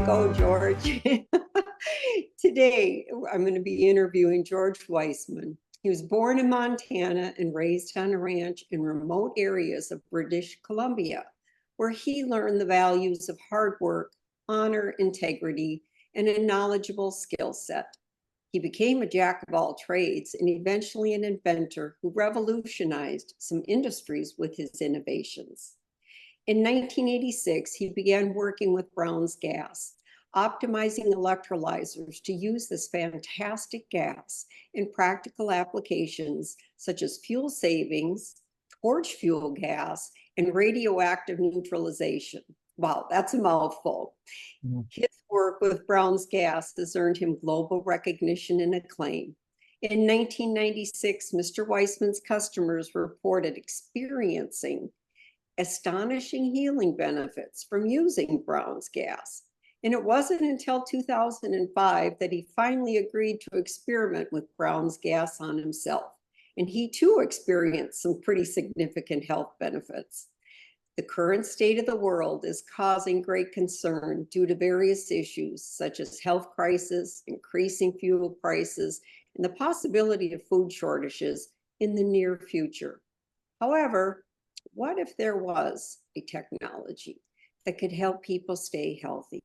go, George. Today, I'm going to be interviewing George Wiseman. He was born in Montana and raised on a ranch in remote areas of British Columbia, where he learned the values of hard work, honor, integrity, and a knowledgeable skill set. He became a jack of all trades and eventually an inventor who revolutionized some industries with his innovations. In 1986, he began working with Brown's gas, optimizing electrolyzers to use this fantastic gas in practical applications such as fuel savings, torch fuel gas, and radioactive neutralization. Wow, that's a mouthful. Mm-hmm. His work with Brown's gas has earned him global recognition and acclaim. In 1996, Mr. Wiseman's customers reported experiencing astonishing healing benefits from using Brown's gas. And it wasn't until 2005 that he finally agreed to experiment with Brown's gas on himself. And he too experienced some pretty significant health benefits. The current state of the world is causing great concern due to various issues such as health crisis, increasing fuel prices, and the possibility of food shortages in the near future. However, what if there was a technology that could help people stay healthy,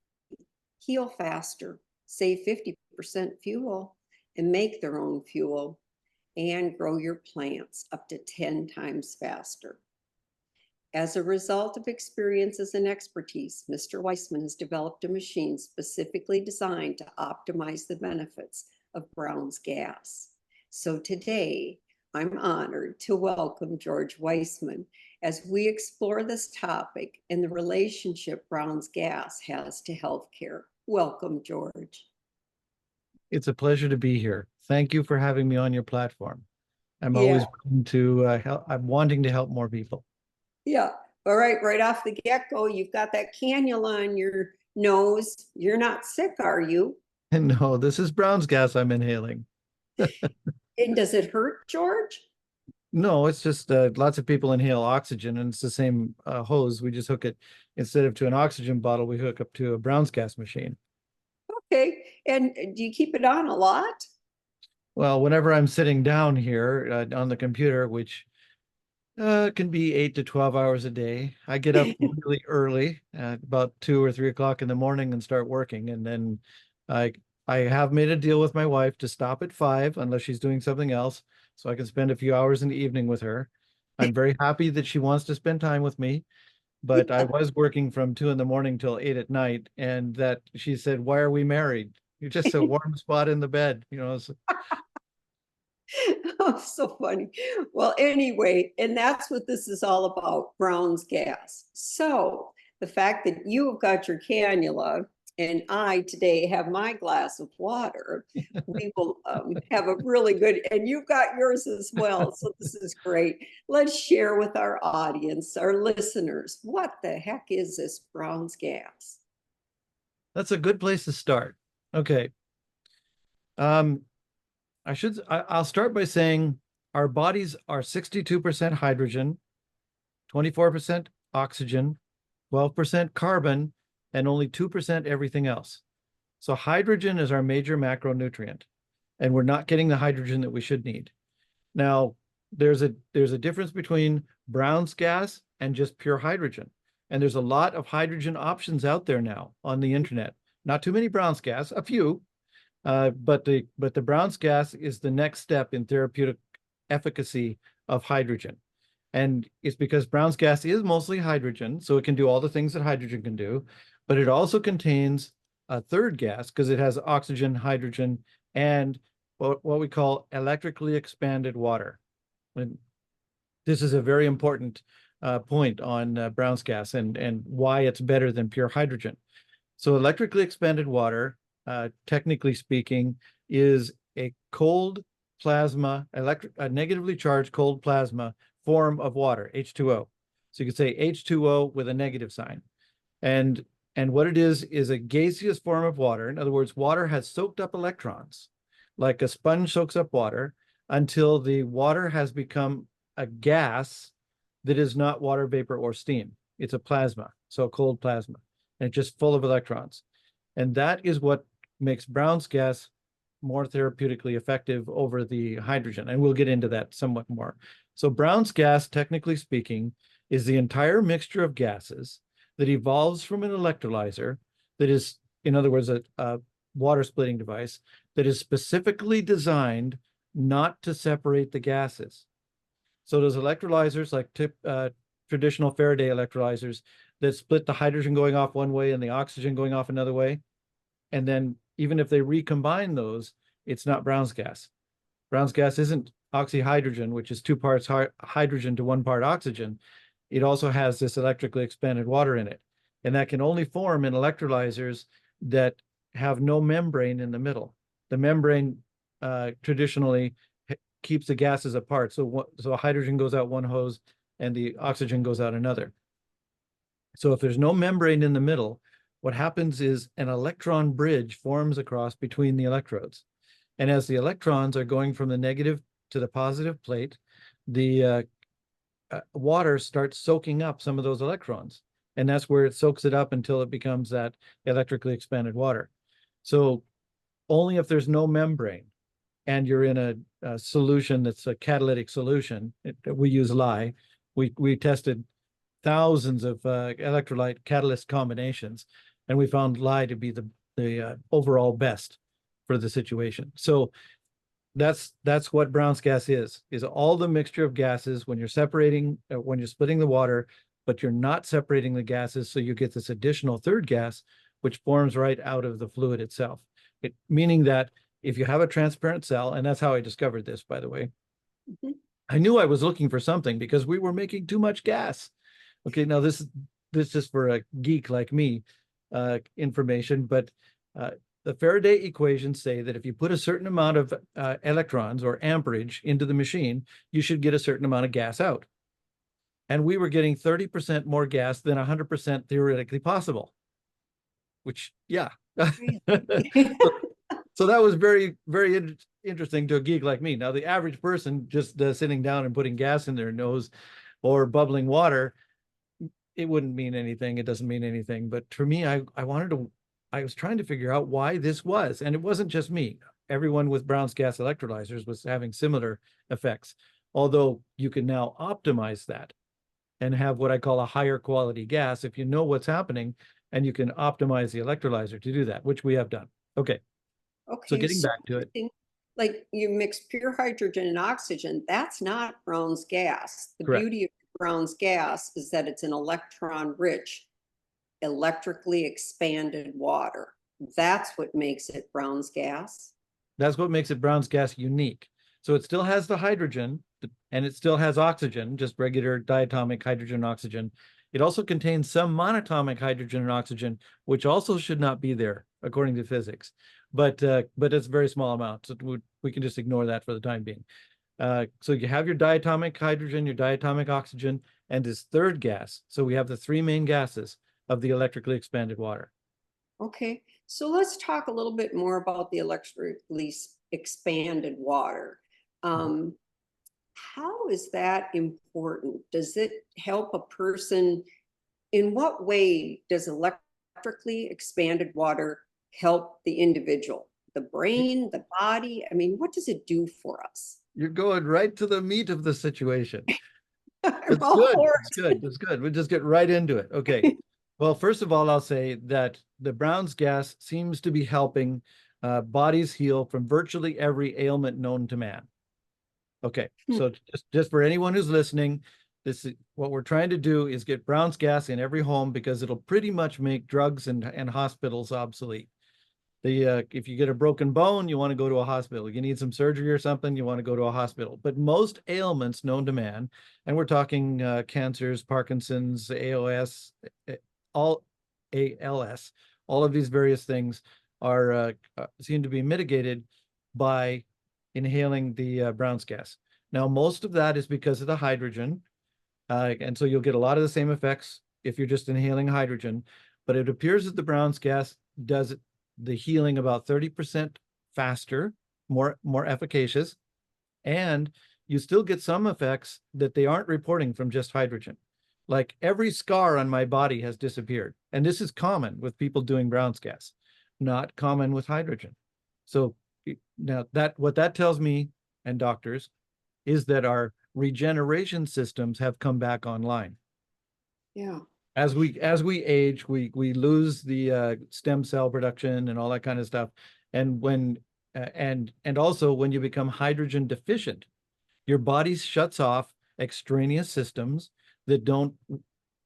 heal faster, save 50% fuel, and make their own fuel, and grow your plants up to 10 times faster? As a result of experiences and expertise, Mr. Wiseman has developed a machine specifically designed to optimize the benefits of Brown's gas. So today, I'm honored to welcome George Wiseman as we explore this topic and the relationship Brown's gas has to healthcare. Welcome, George. It's a pleasure to be here. Thank you for having me on your platform. I'm always wanting to help. I'm wanting to help more people. Yeah. All right. Right off the get-go, you've got that cannula on your nose. You're not sick, are you? No, this is Brown's gas I'm inhaling. And does it hurt, George? No, it's just lots of people inhale oxygen, and it's the same hose. We just hook it, instead of to an oxygen bottle, we hook up to a Brown's gas machine. Okay. And do you keep it on a lot? Well, whenever I'm sitting down here on the computer, which can be 8 to 12 hours a day, I get up really early, about 2 or 3 o'clock in the morning, and start working. And then I have made a deal with my wife to stop at 5 unless she's doing something else, so I can spend a few hours in the evening with her. I'm very happy that she wants to spend time with me, but I was working from 2 in the morning till 8 at night, and that she said, "Why are we married? You're just a warm spot in the bed," you know. So. Oh, so funny. Well, anyway, and that's what this is all about, Brown's gas. So the fact that you've got your cannula and I today have my glass of water, we will have a really good, and you've got yours as well. So this is great. Let's share with our audience, our listeners, what the heck is this Brown's gas? That's a good place to start. Okay. I'll start by saying our bodies are 62% hydrogen, 24% oxygen, 12% carbon, and only 2% everything else. So hydrogen is our major macronutrient, and we're not getting the hydrogen that we should need. Now, there's a difference between Brown's gas and just pure hydrogen. And there's a lot of hydrogen options out there now on the internet. Not too many Brown's gas, a few. But the Brown's gas is the next step in therapeutic efficacy of hydrogen. And it's because Brown's gas is mostly hydrogen, so it can do all the things that hydrogen can do, but it also contains a third gas because it has oxygen, hydrogen, and what we call electrically expanded water. And this is a very important point on Brown's gas and why it's better than pure hydrogen. So electrically expanded water, technically speaking, is a cold plasma, a negatively charged cold plasma form of water, H2O. So you could say H2O with a negative sign. And what it is a gaseous form of water. In other words, water has soaked up electrons, like a sponge soaks up water, until the water has become a gas that is not water vapor or steam. It's a plasma, so a cold plasma, and it's just full of electrons. And that is what makes Brown's gas more therapeutically effective over the hydrogen. And we'll get into that somewhat more. So Brown's gas, technically speaking, is the entire mixture of gases that evolves from an electrolyzer that is, in other words, a water splitting device that is specifically designed not to separate the gases. So those electrolyzers, like traditional Faraday electrolyzers that split the hydrogen going off one way and the oxygen going off another way, and then even if they recombine those, it's not Brown's gas. Brown's gas isn't oxyhydrogen, which is 2 parts hydrogen to 1 part oxygen. It also has this electrically expanded water in it. And that can only form in electrolyzers that have no membrane in the middle. The membrane traditionally keeps the gases apart. So hydrogen goes out one hose and the oxygen goes out another. So if there's no membrane in the middle, what happens is an electron bridge forms across between the electrodes. And as the electrons are going from the negative to the positive plate, the water starts soaking up some of those electrons. And that's where it soaks it up until it becomes that electrically expanded water. So only if there's no membrane and you're in a solution that's a catalytic solution, we use lye. We tested thousands of electrolyte catalyst combinations, and we found lye to be the overall best for the situation. So that's what Brown's gas is all the mixture of gases when you're separating, when you're splitting the water, but you're not separating the gases, so you get this additional third gas, which forms right out of the fluid itself. Meaning that if you have a transparent cell, and that's how I discovered this, by the way, I knew I was looking for something because we were making too much gas. Okay, now this is for a geek like me, information, but the Faraday equations say that if you put a certain amount of electrons or amperage into the machine, you should get a certain amount of gas out. And we were getting 30% more gas than 100% theoretically possible, which, yeah. So that was very, very interesting to a geek like me. Now, the average person just sitting down and putting gas in their nose or bubbling water, it wouldn't mean anything. It doesn't mean anything. But for me, I was trying to figure out why this was. And it wasn't just me. Everyone with Brown's gas electrolyzers was having similar effects. Although you can now optimize that and have what I call a higher quality gas if you know what's happening, and you can optimize the electrolyzer to do that, which we have done. Okay. Okay, So getting back to it. Like you mix pure hydrogen and oxygen, that's not Brown's gas. The Correct. beauty of Brown's gas is that it's an electron-rich, electrically expanded water. That's what makes it Brown's gas. That's what makes it Brown's gas unique. So it still has the hydrogen and it still has oxygen, just regular diatomic hydrogen and oxygen. It also contains some monatomic hydrogen and oxygen, which also should not be there according to physics. But it's a very small amount, so we can just ignore that for the time being. So you have your diatomic hydrogen, your diatomic oxygen, and this third gas. So we have the 3 main gases of the electrically expanded water. Okay, so let's talk a little bit more about the electrically expanded water. How is that important? Does it help a person? In what way does electrically expanded water help the individual, the brain, the body? I mean, what does it do for us? You're going right to the meat of the situation. It's good. It's good. It's good. We'll just get right into it. Okay. Well, first of all, I'll say that the Brown's gas seems to be helping bodies heal from virtually every ailment known to man. Okay. So just for anyone who's listening, this is what we're trying to do is get Brown's gas in every home because it'll pretty much make drugs and hospitals obsolete. If you get a broken bone, you want to go to a hospital. You need some surgery or something, you want to go to a hospital. But most ailments known to man, and we're talking cancers, Parkinson's, ALS, all of these various things are seem to be mitigated by inhaling the Brown's gas. Now, most of that is because of the hydrogen, and so you'll get a lot of the same effects if you're just inhaling hydrogen. But it appears that the Brown's gas does the healing about 30% faster, more efficacious, and you still get some effects that they aren't reporting from just hydrogen. Like every scar on my body has disappeared. And this is common with people doing Brown's gas. not common with hydrogen. So now what that tells me and doctors is that our regeneration systems have come back online. Yeah. As we age, we lose the stem cell production and all that kind of stuff. And when and also when you become hydrogen deficient, your body shuts off extraneous systems that don't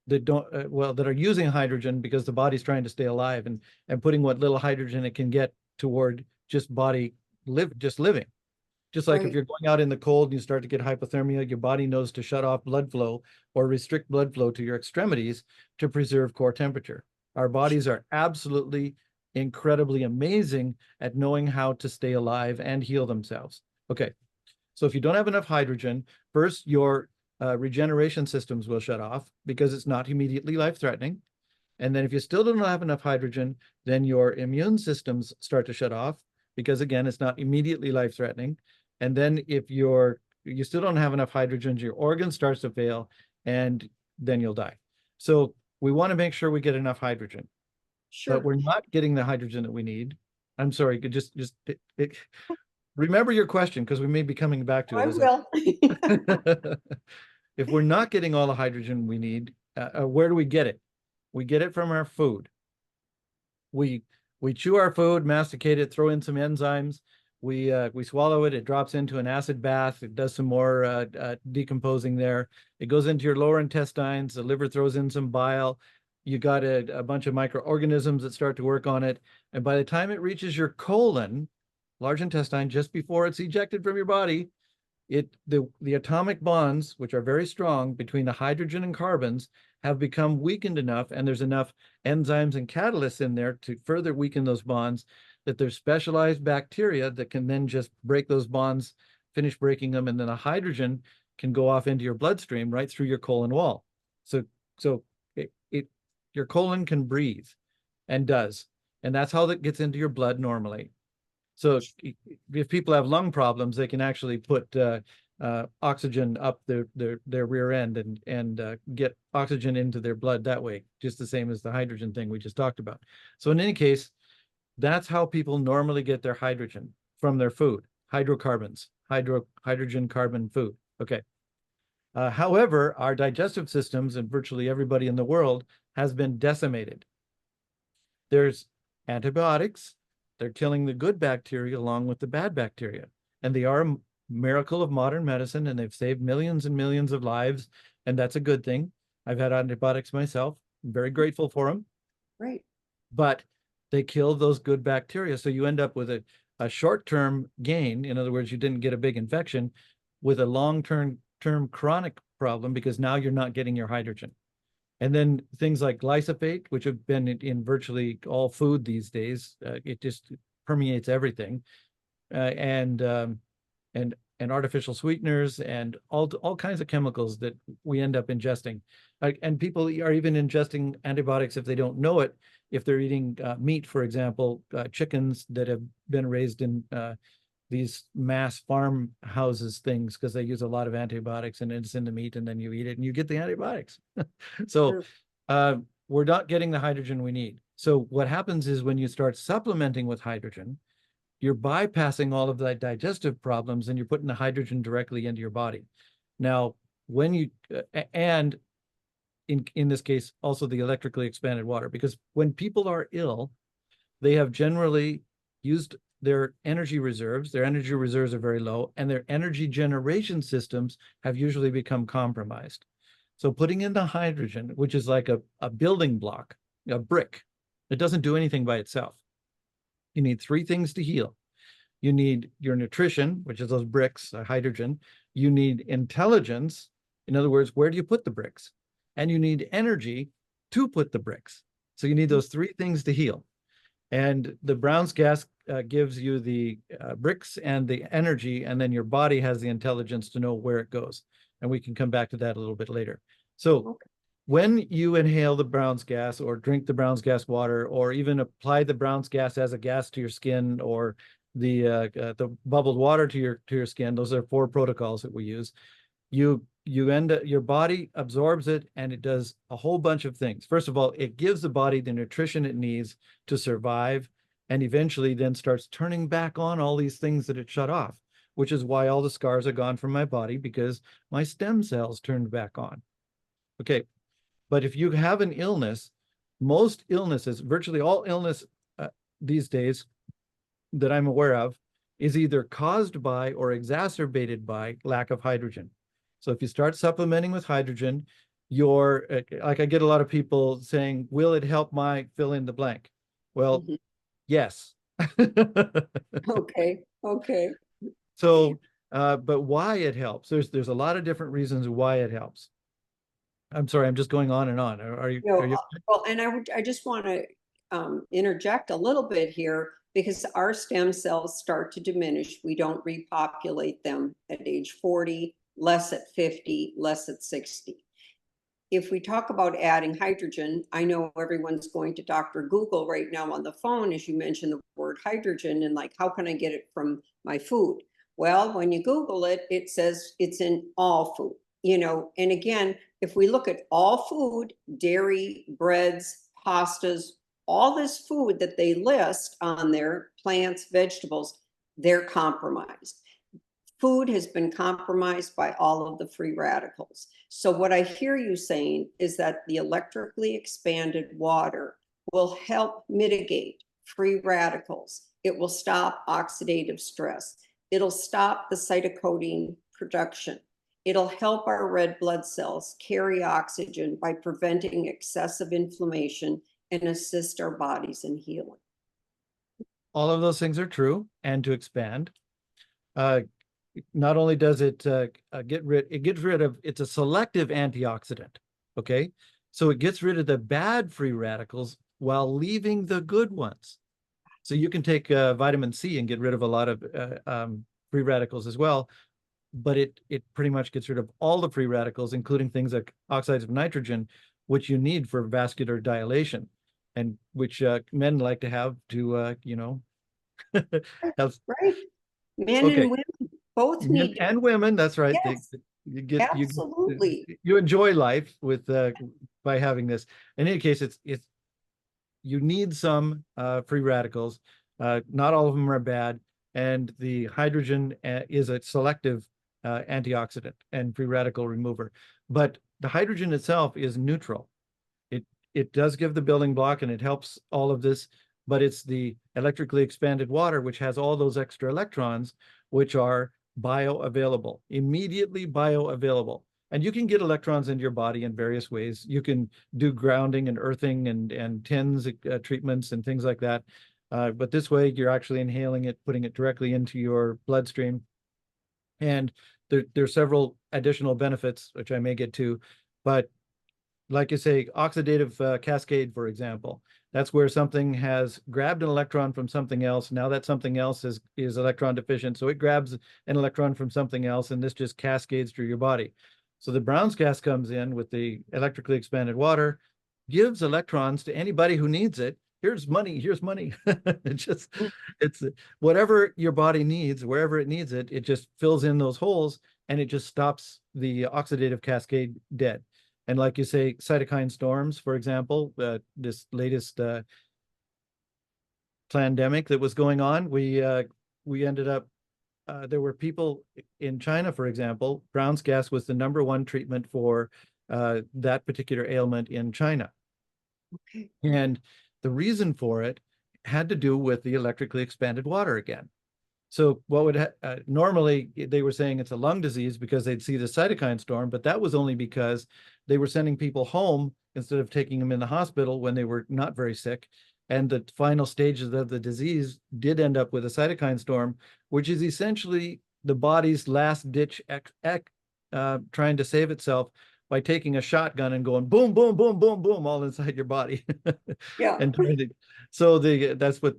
that are using hydrogen because the body's trying to stay alive and putting what little hydrogen it can get toward just living. Just like if you're going out in the cold and you start to get hypothermia, your body knows to shut off blood flow or restrict blood flow to your extremities to preserve core temperature. Our bodies are absolutely incredibly amazing at knowing how to stay alive and heal themselves. Okay, so if you don't have enough hydrogen, first your regeneration systems will shut off because it's not immediately life-threatening. And then if you still don't have enough hydrogen, then your immune systems start to shut off because again, it's not immediately life-threatening. And then if you still don't have enough hydrogen, your organ starts to fail and then you'll die. So we want to make sure we get enough hydrogen. Sure. But we're not getting the hydrogen that we need. I'm sorry, remember your question because we may be coming back to it. I will. If we're not getting all the hydrogen we need, where do we get it? We get it from our food. We chew our food, masticate it, throw in some enzymes. We swallow it. It drops into an acid bath. It does some more decomposing there. It goes into your lower intestines. The liver throws in some bile. You got a bunch of microorganisms that start to work on it. And by the time it reaches your colon, large intestine, just before it's ejected from your body, the atomic bonds, which are very strong between the hydrogen and carbons, have become weakened enough, and there's enough enzymes and catalysts in there to further weaken those bonds that there's specialized bacteria that can then just break those bonds, finish breaking them, and then the hydrogen can go off into your bloodstream right through your colon wall. So your colon can breathe and does, and that's how that gets into your blood normally. So if people have lung problems, they can actually put oxygen up their rear end and get oxygen into their blood that way, just the same as the hydrogen thing we just talked about. So in any case, that's how people normally get their hydrogen, from their food, hydrocarbons, hydrogen carbon food. Okay. However, our digestive systems and virtually everybody in the world has been decimated. There's antibiotics. They're killing the good bacteria along with the bad bacteria. And they are a miracle of modern medicine, and they've saved millions and millions of lives. And that's a good thing. I've had antibiotics myself. I'm very grateful for them. Right. But they kill those good bacteria. So you end up with a short-term gain. In other words, you didn't get a big infection with a long-term chronic problem because now you're not getting your hydrogen. And then things like glyphosate, which have been in virtually all food these days, it just permeates everything, and artificial sweeteners and all kinds of chemicals that we end up ingesting. And people are even ingesting antibiotics if they don't know it. If they're eating meat, for example, chickens that have been raised in these mass farmhouses things, because they use a lot of antibiotics and it's in the meat, and then you eat it and you get the antibiotics. So we're not getting the hydrogen we need. So what happens is when you start supplementing with hydrogen, you're bypassing all of the digestive problems and you're putting the hydrogen directly into your body. Now, when you, and in this case, also the electrically expanded water, because when people are ill, they have generally used their energy reserves. Their energy reserves are very low, and their energy generation systems have usually become compromised. So putting in the hydrogen, which is like a building block, a brick, it doesn't do anything by itself. You need three things to heal. You need your nutrition, which is those bricks, hydrogen. You need intelligence. In other words, where do you put the bricks? And you need energy to put the bricks. So you need those three things to heal. And the Brown's gas gives you the bricks and the energy, and then your body has the intelligence to know where it goes. And we can come back to that a little bit later. So when you inhale the Brown's gas or drink the Brown's gas water, or even apply the Brown's gas as a gas to your skin, or the bubbled water to your skin, those are 4 protocols that we use. You end up, your body absorbs it, and it does a whole bunch of things. First of all, it gives the body the nutrition it needs to survive and eventually then starts turning back on all these things that it shut off, which is why all the scars are gone from my body, because my stem cells turned back on. Okay, but if you have an illness, most illnesses, virtually all illness these days that I'm aware of, is either caused by or exacerbated by lack of hydrogen. So if you start supplementing with hydrogen, you're like, I get a lot of people saying, will it help my fill in the blank? Well, Mhm. yes. Okay, okay. So, but why it helps? There's a lot of different reasons why it helps. I'm sorry, I'm just going on and on. Are you? No, Are you? well, and I just want to interject a little bit here because our stem cells start to diminish. We don't repopulate them at age 40, less at 50, less at 60. If we talk about adding hydrogen, I know everyone's going to Dr. Google right now on the phone as you mentioned the word hydrogen and like, how can I get it from my food? Well, when you Google it, it says it's in all food, you know, and again, if we look at all food, dairy, breads, pastas, all this food that they list on there, plants, vegetables, they're compromised. Food has been compromised by all of the free radicals. So what I hear you saying is that the electrically expanded water will help mitigate free radicals. It will stop oxidative stress. It'll stop the cytokine production. It'll help our red blood cells carry oxygen by preventing excessive inflammation and assist our bodies in healing. All of those things are true. And to expand, not only does it it gets rid of, it's a selective antioxidant. Okay, so it gets rid of the bad free radicals while leaving the good ones. So you can take vitamin C and get rid of a lot of free radicals as well, but it pretty much gets rid of all the free radicals, including things like oxides of nitrogen, which you need for vascular dilation, and which men like to have to have. Right? Men Okay, and women both men need. and women, that's right. Yes, You get absolutely. you enjoy life with by having this. In any case, it's you need some free radicals. Not all of them are bad, and the hydrogen is a selective antioxidant and free radical remover. But the hydrogen itself is neutral. It does give the building block and it helps all of this, but it's the electrically expanded water which has all those extra electrons, which are bioavailable, immediately bioavailable. And you can get electrons into your body in various ways. You can do grounding and earthing and TINS treatments and things like that. But this way, you're actually inhaling it, putting it directly into your bloodstream. And there's several additional benefits, which I may get to. But like you say, oxidative cascade, for example, that's where something has grabbed an electron from something else. Now that something else is electron deficient, so it grabs an electron from something else, and this just cascades through your body. So the Brown's gas comes in with the electrically expanded water, gives electrons to anybody who needs it. Here's money. Here's money. It's whatever your body needs, wherever it needs it, it just fills in those holes, and it just stops the oxidative cascade dead. And like you say, cytokine storms, for example, this latest pandemic that was going on, we ended up, there were people in China, for example, Brown's gas was the #1 treatment for that particular ailment in China. Okay. And the reason for it had to do with the electrically expanded water again. So what would normally they were saying it's a lung disease because they'd see the cytokine storm, but that was only because they were sending people home instead of taking them in the hospital when they were not very sick. And the final stages of the disease did end up with a cytokine storm, which is essentially the body's last ditch trying to save itself by taking a shotgun and going boom, boom, boom, boom, boom, all inside your body. Yeah. And so that's what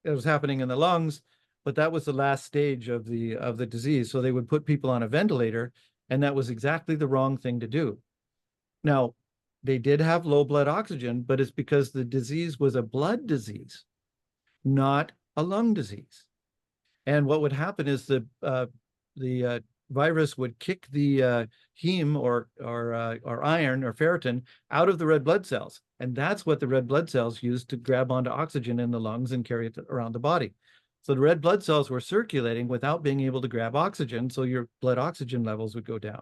was happening in the lungs, but that was the last stage of the disease. So they would put people on a ventilator, and that was exactly the wrong thing to do. Now, they did have low blood oxygen, but it's because the disease was a blood disease, not a lung disease. And what would happen is the virus would kick the heme or iron or ferritin out of the red blood cells. And that's what the red blood cells use to grab onto oxygen in the lungs and carry it around the body. So the red blood cells were circulating without being able to grab oxygen, so your blood oxygen levels would go down.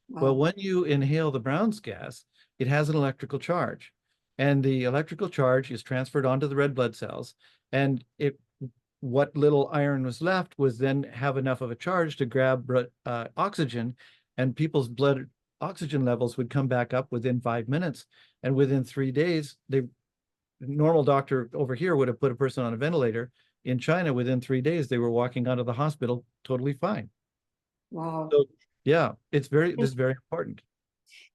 Well, Wow. when you inhale the Brown's gas, it has an electrical charge, and the electrical charge is transferred onto the red blood cells, and what little iron was left was then have enough of a charge to grab oxygen, and people's blood oxygen levels would come back up within 5 minutes, and within 3 days, the normal doctor over here would have put a person on a ventilator. In China, within 3 days, they were walking out of the hospital totally fine. Wow. So yeah, this is very important.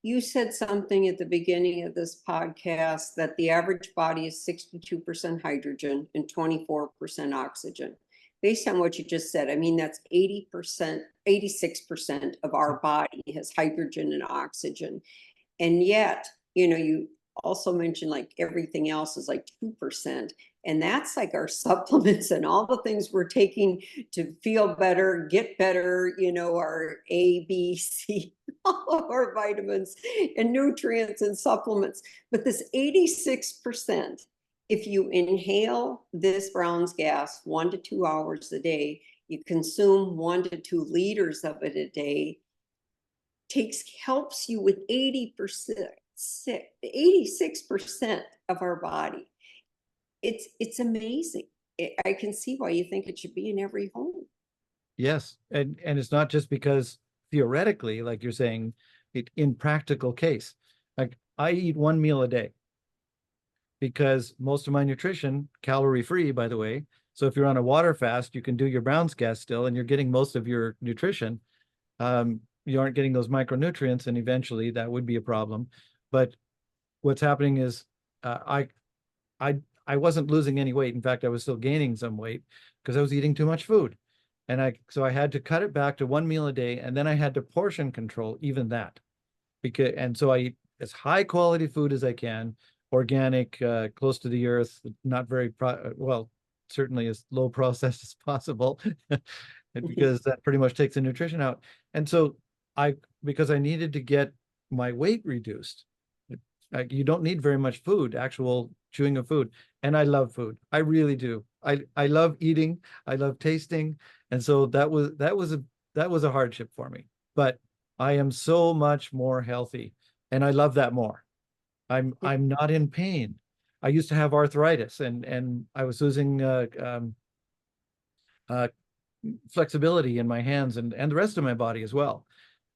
You said something at the beginning of this podcast that the average body is 62% hydrogen and 24% oxygen. Based on what you just said, I mean, that's 80%, 86% of our body has hydrogen and oxygen. And yet, you also mentioned like everything else is like 2%. And that's like our supplements and all the things we're taking to feel better, get better, our A, B, C, all of our vitamins and nutrients and supplements. But this 86%, if you inhale this Brown's gas 1 to 2 hours a day, you consume 1 to 2 liters of it a day, helps you with 86% of our body. It's amazing. I can see why you think it should be in every home. Yes, and it's not just because theoretically, like you're saying, in practical case, like I eat 1 meal a day because most of my nutrition, calorie free, by the way. So if you're on a water fast, you can do your Brown's gas still, and you're getting most of your nutrition. You aren't getting those micronutrients, and eventually that would be a problem. But what's happening is I wasn't losing any weight. In fact, I was still gaining some weight because I was eating too much food. And so I had to cut it back to 1 meal a day, and then I had to portion control even that. So I eat as high quality food as I can, organic, close to the earth, not very certainly as low processed as possible, because that pretty much takes the nutrition out. And so because I needed to get my weight reduced, you don't need very much food, actual chewing of food. And I love food. I really do. I love eating. I love tasting. And so that was a hardship for me. But I am so much more healthy, and I love that more. I'm not in pain. I used to have arthritis, and I was losing flexibility in my hands and the rest of my body as well.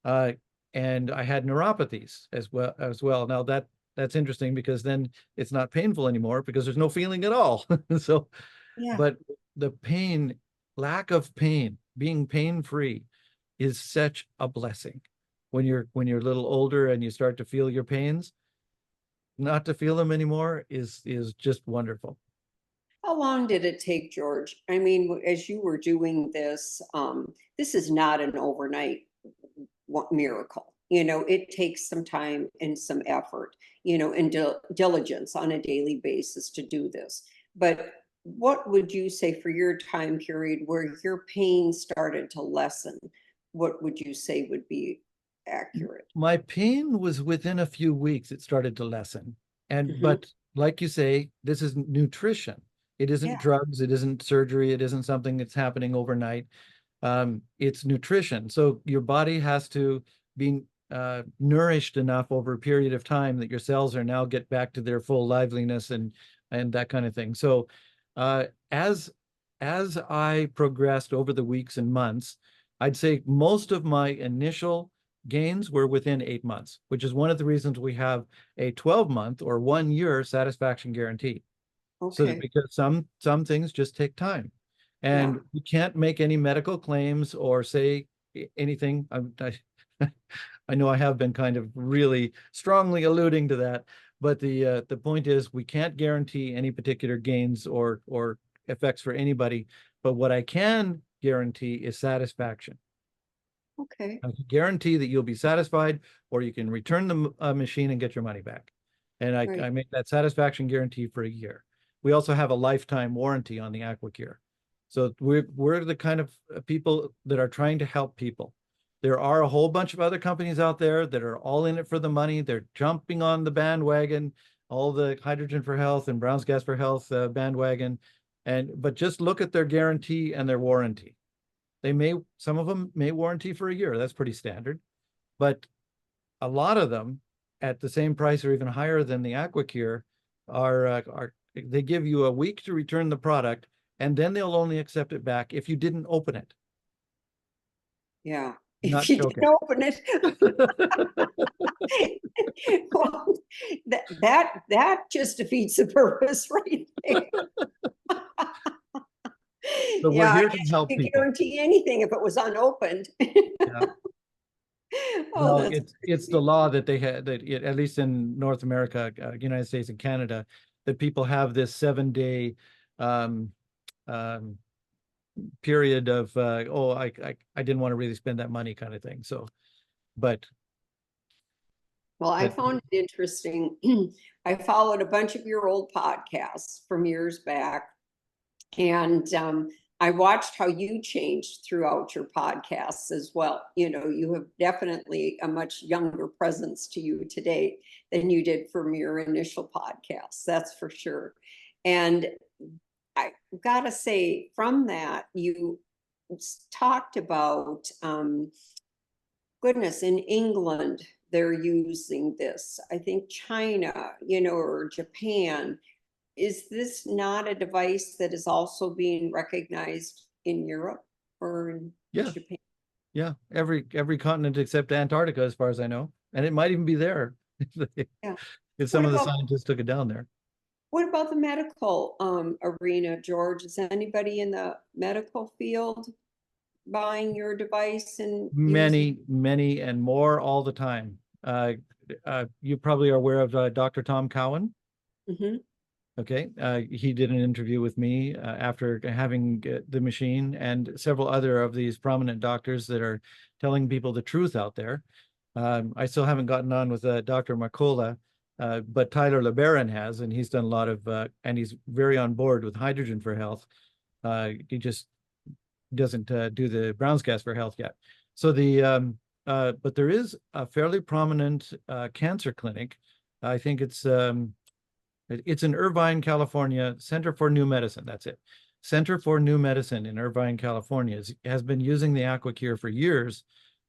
And I had neuropathies as well. Now that's interesting because then it's not painful anymore because there's no feeling at all. So, Yeah. but the lack of pain, being pain-free is such a blessing. When you're a little older and you start to feel your pains, not to feel them anymore is just wonderful. How long did it take, George? I mean, as you were doing this, this is not an overnight miracle. It takes some time and some effort, and diligence on a daily basis to do this. But what would you say for your time period where your pain started to lessen? What would you say would be accurate? My pain was within a few weeks, it started to lessen. But like you say, this is nutrition. It isn't drugs, it isn't surgery, it isn't something that's happening overnight. It's nutrition. So your body has to be nourished enough over a period of time that your cells are now get back to their full liveliness and that kind of thing. So as I progressed over the weeks and months, I'd say most of my initial gains were within 8 months, which is one of the reasons we have a 12-month or 1 year satisfaction guarantee. So that because some things just take time, and we can't make any medical claims or say anything. I know I have been kind of really strongly alluding to that, but the point is we can't guarantee any particular gains or effects for anybody. But what I can guarantee is satisfaction. Okay. I can guarantee that you'll be satisfied, or you can return the machine and get your money back. And I make that satisfaction guarantee for a year. We also have a lifetime warranty on the AquaCure. So we're the kind of people that are trying to help people. There are a whole bunch of other companies out there that are all in it for the money. They're jumping on the bandwagon, all the hydrogen for health and Brown's gas for health bandwagon. But just look at their guarantee and their warranty. Some of them may warranty for a year. That's pretty standard. But a lot of them at the same price or even higher than the AquaCure they give you a week to return the product, and then they'll only accept it back if you didn't open it. Yeah. Not If you joking. didn't open it. Well, that just defeats the purpose right there. But we're Yeah, here I to guess help you could people. guarantee anything if it was unopened. Yeah. Oh, Well, that's it's the law that they had at least in North America, United States and Canada, that people have this 7-day um, um, period of I didn't want to really spend that money kind of thing. So, but well, I found it interesting. I followed a bunch of your old podcasts from years back, and I watched how you changed throughout your podcasts as well. You know, you have definitely a much younger presence to you today than you did from your initial podcasts. That's for sure. And I gotta say, from that, you talked about, goodness, in England, they're using this. I think China, or Japan. Is this not a device that is also being recognized in Europe or in Japan? Yeah, every continent except Antarctica, as far as I know, and it might even be there. Yeah. If some of the scientists took it down there. What about the medical arena, George? Is anybody in the medical field buying your device and Many, many, and more all the time. You probably are aware of Dr. Tom Cowan. Mm-hmm. Okay, he did an interview with me after having the machine, and several other of these prominent doctors that are telling people the truth out there. I still haven't gotten on with Dr. Marcola, but Tyler LeBaron has, and he's done a lot of, and he's very on board with hydrogen for health. He just doesn't do the Brown's gas for health yet. So but there is a fairly prominent cancer clinic. I think it's in Irvine, California, Center for New Medicine. That's it. Center for New Medicine in Irvine, California has been using the AquaCure for years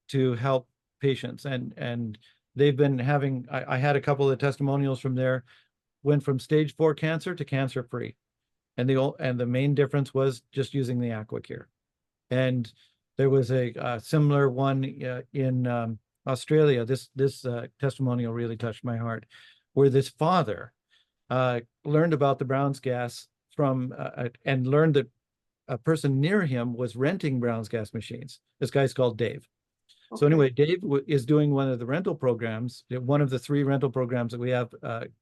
to help patients. And they've been having, I had a couple of testimonials from there, went from stage 4 cancer to cancer free. And the main difference was just using the AquaCure. And there was a similar one in Australia. This testimonial really touched my heart, where this father learned about the Brown's gas from and learned that a person near him was renting Brown's gas machines. This guy's called Dave. Okay. So anyway, Dave is doing one of the rental programs, one of the 3 rental programs that we have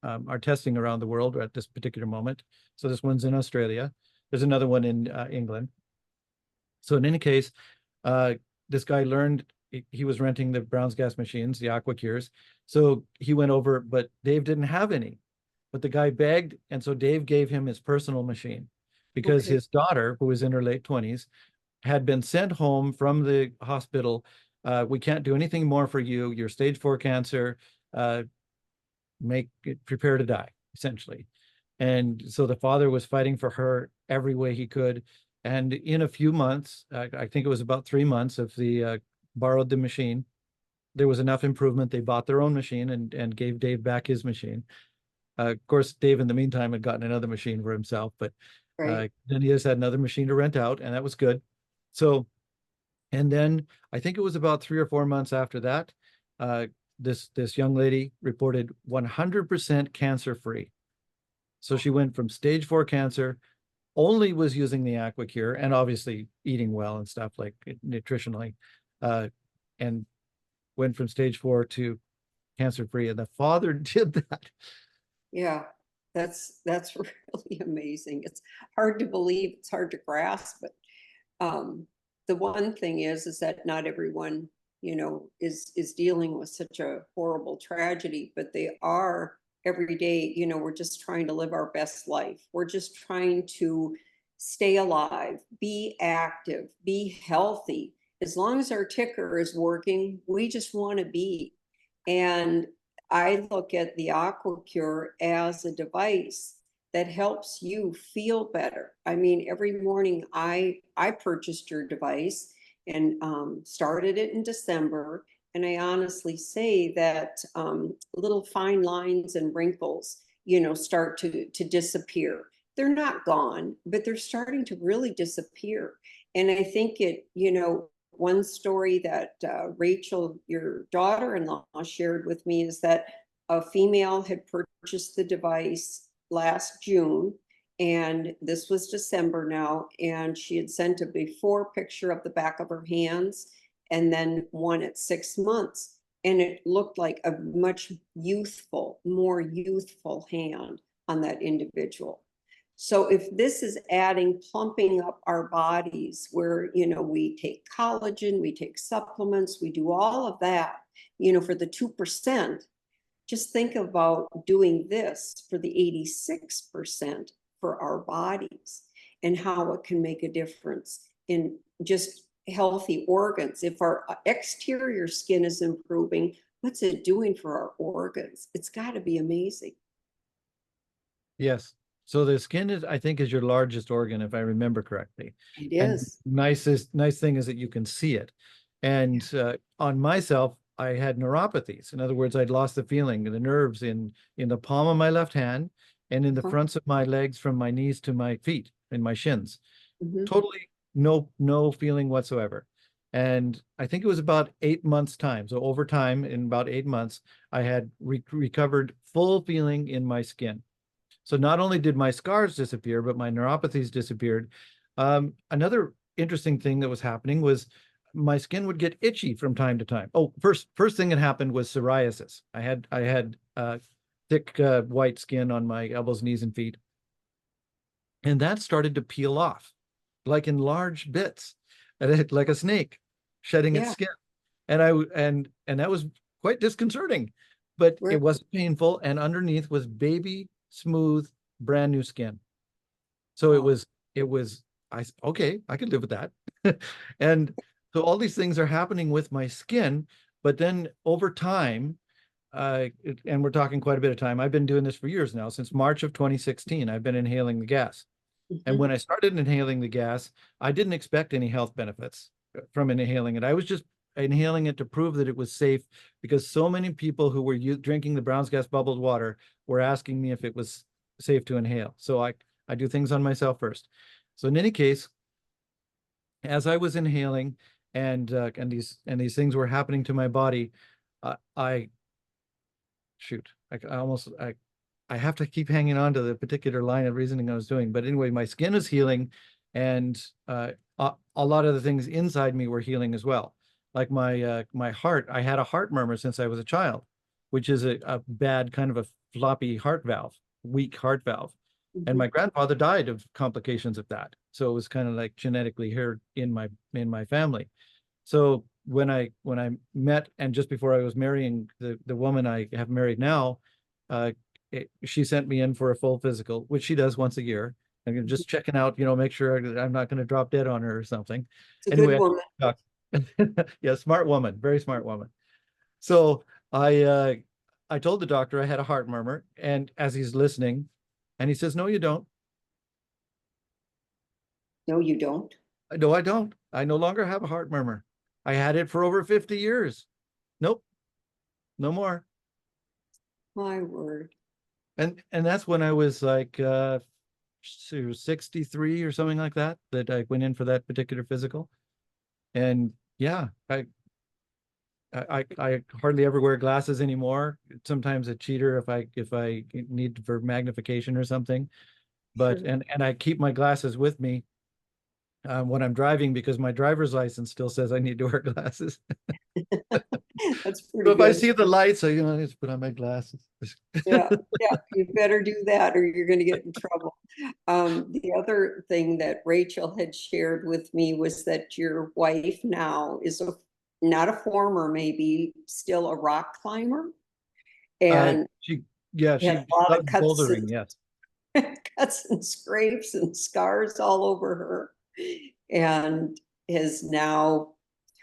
are testing around the world at this particular moment. So this one's in Australia. There's another one in England. So in any case, this guy learned he was renting the Brown's gas machines, the AquaCures. So he went over, but Dave didn't have any. But the guy begged, and so Dave gave him his personal machine because his daughter, who was in her late 20s, had been sent home from the hospital. We can't do anything more for you. You're stage 4 cancer. Prepare to die, essentially. And so the father was fighting for her every way he could. And in a few months, I think it was about 3 months of the borrowed the machine, there was enough improvement. They bought their own machine and gave Dave back his machine. Of course, Dave, in the meantime, had gotten another machine for himself, but then he just had another machine to rent out, and that was good. So, and then I think it was about 3 or 4 months after that, this young lady reported 100% cancer-free. So she went from stage 4 cancer, only was using the AquaCure, and obviously eating well and stuff like nutritionally, and went from stage 4 to cancer-free. And the father did that. Yeah, that's really amazing. It's hard to believe, it's hard to grasp, but the one thing is that not everyone, is dealing with such a horrible tragedy, but they are every day, we're just trying to live our best life. We're just trying to stay alive, be active, be healthy as long as our ticker is working, we just want to be. And I look at the AquaCure as a device that helps you feel better. I mean, every morning I purchased your device and started it in December. And I honestly say that little fine lines and wrinkles, start to disappear. They're not gone, but they're starting to really disappear. And I think one story that Rachel, your daughter-in-law, shared with me is that a female had purchased the device last June, and this was December now, and she had sent a before picture of the back of her hands and then one at 6 months. And it looked like a much more youthful hand on that individual. So if this is adding, plumping up our bodies where, we take collagen, we take supplements, we do all of that, for the 2%, just think about doing this for the 86% for our bodies and how it can make a difference in just healthy organs. If our exterior skin is improving, what's it doing for our organs? It's got to be amazing. Yes. So the skin is, I think, is your largest organ, if I remember correctly. It is. And nice thing is that you can see it. And on myself, I had neuropathies. In other words, I'd lost the feeling, the nerves in the palm of my left hand and in the fronts of my legs from my knees to my feet and my shins. Totally no feeling whatsoever. And I think it was about 8 months time. So over time, in about 8 months, I had recovered full feeling in my skin. So not only did my scars disappear, but my neuropathies disappeared. Another interesting thing that was happening was my skin would get itchy from time to time. Oh, first thing that happened was psoriasis. I had thick white skin on my elbows, knees, and feet, and that started to peel off, like in large bits, like a snake shedding its skin. And that was quite disconcerting, but it wasn't painful. And underneath was baby smooth, brand new skin. So it was, okay, I could live with that. And so all these things are happening with my skin, but then over time, and we're talking quite a bit of time, I've been doing this for years now, since March of 2016, I've been inhaling the gas. And when I started inhaling the gas, I didn't expect any health benefits from inhaling it. I was just inhaling it to prove that it was safe, because so many people who were drinking the Brown's gas bubbled water were asking me if it was safe to inhale. So I do things on myself first. So in any case, as I was inhaling and these things were happening to my body, I have to keep hanging on to the particular line of reasoning I was doing. But anyway, my skin is healing, and a lot of the things inside me were healing as well. Like my heart, I had a heart murmur since I was a child, which is a bad kind of a floppy heart valve, weak heart valve. And my grandfather died of complications of that. So it was kind of like genetically here in my family. So when I met, and just before I was marrying the woman I have married now, she sent me in for a full physical, which she does once a year. I'm just checking out, make sure I'm not going to drop dead on her or something. It's a good woman. Yeah, smart woman, very smart woman. So I told the doctor I had a heart murmur, and as he's listening, and he says, "No, you don't." No, you don't. No, I don't. I no longer have a heart murmur. I had it for over 50 years. Nope, no more. My word. And that's when I was like 63 or something like that I went in for that particular physical. And yeah, I hardly ever wear glasses anymore. Sometimes a cheater if I need for magnification or something. But and I keep my glasses with me when I'm driving, because my driver's license still says I need to wear glasses. That's pretty So if good. I see the lights, I need to put on my glasses. Yeah, you better do that or you're going to get in trouble. The other thing that Rachel had shared with me was that your wife now is not a former, maybe still a rock climber. And she had a lot of cuts bouldering, yes. cuts and scrapes and scars all over her, and is now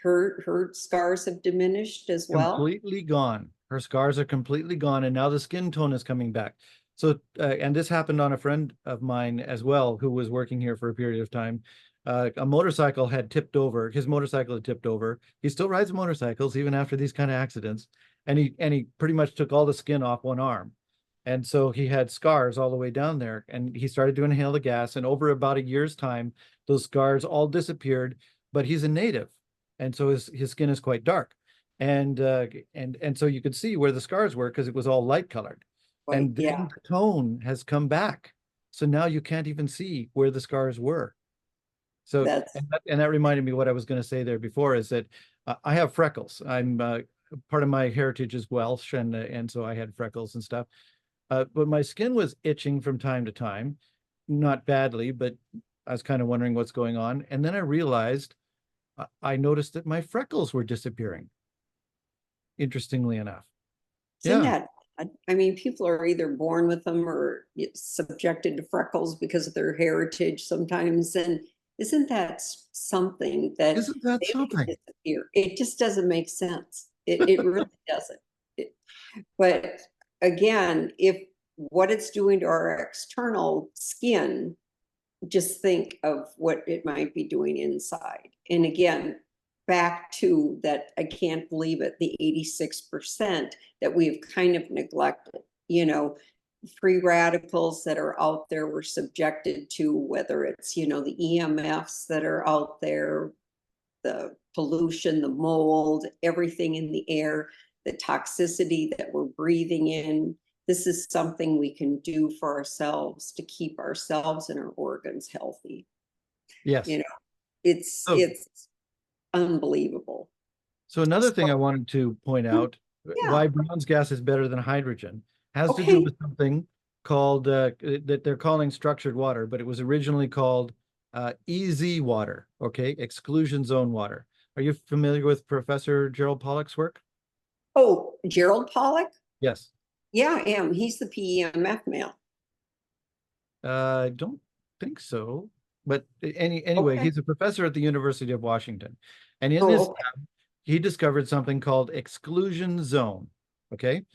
her scars have diminished as well? Completely gone. Her scars are completely gone, and now the skin tone is coming back. So, and this happened on a friend of mine as well, who was working here for a period of time. A motorcycle had tipped over. His motorcycle had tipped over. He still rides motorcycles even after these kind of accidents, and he pretty much took all the skin off one arm, and so he had scars all the way down there. And he started to inhale the gas, and over about a year's time, those scars all disappeared. But he's a native, and so his skin is quite dark. And so you could see where the scars were because it was all light colored. Right, And then yeah, the tone has come back. So now you can't even see where the scars were. So, that's, and that reminded me what I was going to say there before is that I have freckles. I'm part of my heritage is Welsh, and so I had freckles and stuff. But my skin was itching from time to time, not badly, but I was kind of wondering what's going on. And then I realized I noticed that my freckles were disappearing, interestingly enough. isn't Yeah. that, I mean, people are either born with them or subjected to freckles because of their heritage sometimes. And isn't that something that Isn't that they would something? disappear? It just doesn't make sense. It really doesn't. But again, if what it's doing to our external skin, just think of what it might be doing inside. And again, back to that, I can't believe it, the 86% that we've kind of neglected, free radicals that are out there we're subjected to, whether it's, the EMFs that are out there, the pollution, the mold, everything in the air, the toxicity that we're breathing in. This is something we can do for ourselves to keep ourselves and our organs healthy. Yes. So, It's unbelievable. so another So, thing I wanted to point out, yeah. why Brown's gas is better than hydrogen, has to do Okay. with something called that they're calling structured water, but it was originally called EZ water, okay, exclusion zone water. Are you familiar with Professor Gerald Pollack's work? Oh, Gerald Pollack? Yes. Yeah, I am. He's the PEMF male. I don't think so. But anyway, Okay. he's a professor at the University of Washington. And in Oh, his okay. lab, he discovered something called exclusion zone. Okay.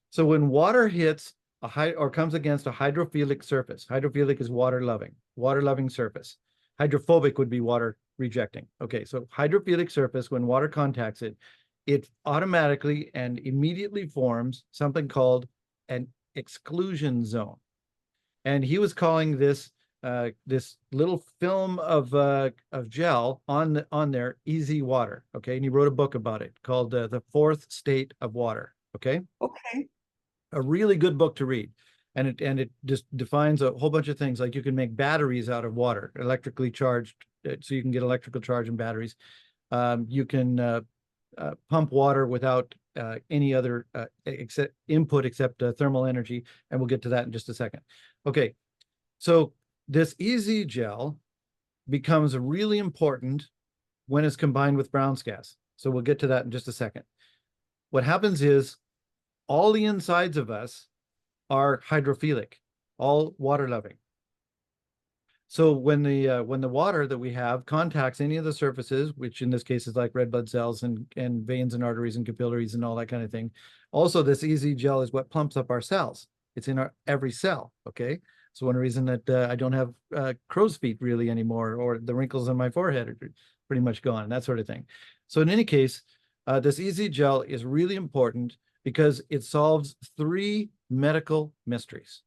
So when water hits or comes against a hydrophilic surface, hydrophilic is water loving surface. Hydrophobic would be water rejecting. Okay. So hydrophilic surface, when water contacts it, it automatically and immediately forms something called an exclusion zone. And he was calling this this little film of gel on there easy water. Okay, and he wrote a book about it called The Fourth State of Water. Okay, Okay. a really good book to read, and it just defines a whole bunch of things, like you can make batteries out of water, electrically charged, so you can get electrical charge in batteries. You can pump water without any other input except thermal energy, and we'll get to that in just a second. Okay, so this EZ gel becomes really important when it's combined with Brown's gas. So we'll get to that in just a second. What happens is all the insides of us are hydrophilic, all water loving. So when the water that we have contacts any of the surfaces, which in this case is like red blood cells and veins and arteries and capillaries and all that kind of thing. Also, this EZ gel is what plumps up our cells. It's in our every cell. Okay. So one reason that I don't have crow's feet really anymore, or the wrinkles on my forehead are pretty much gone, that sort of thing. So in any case, this EZ gel is really important because it solves 3 medical mysteries.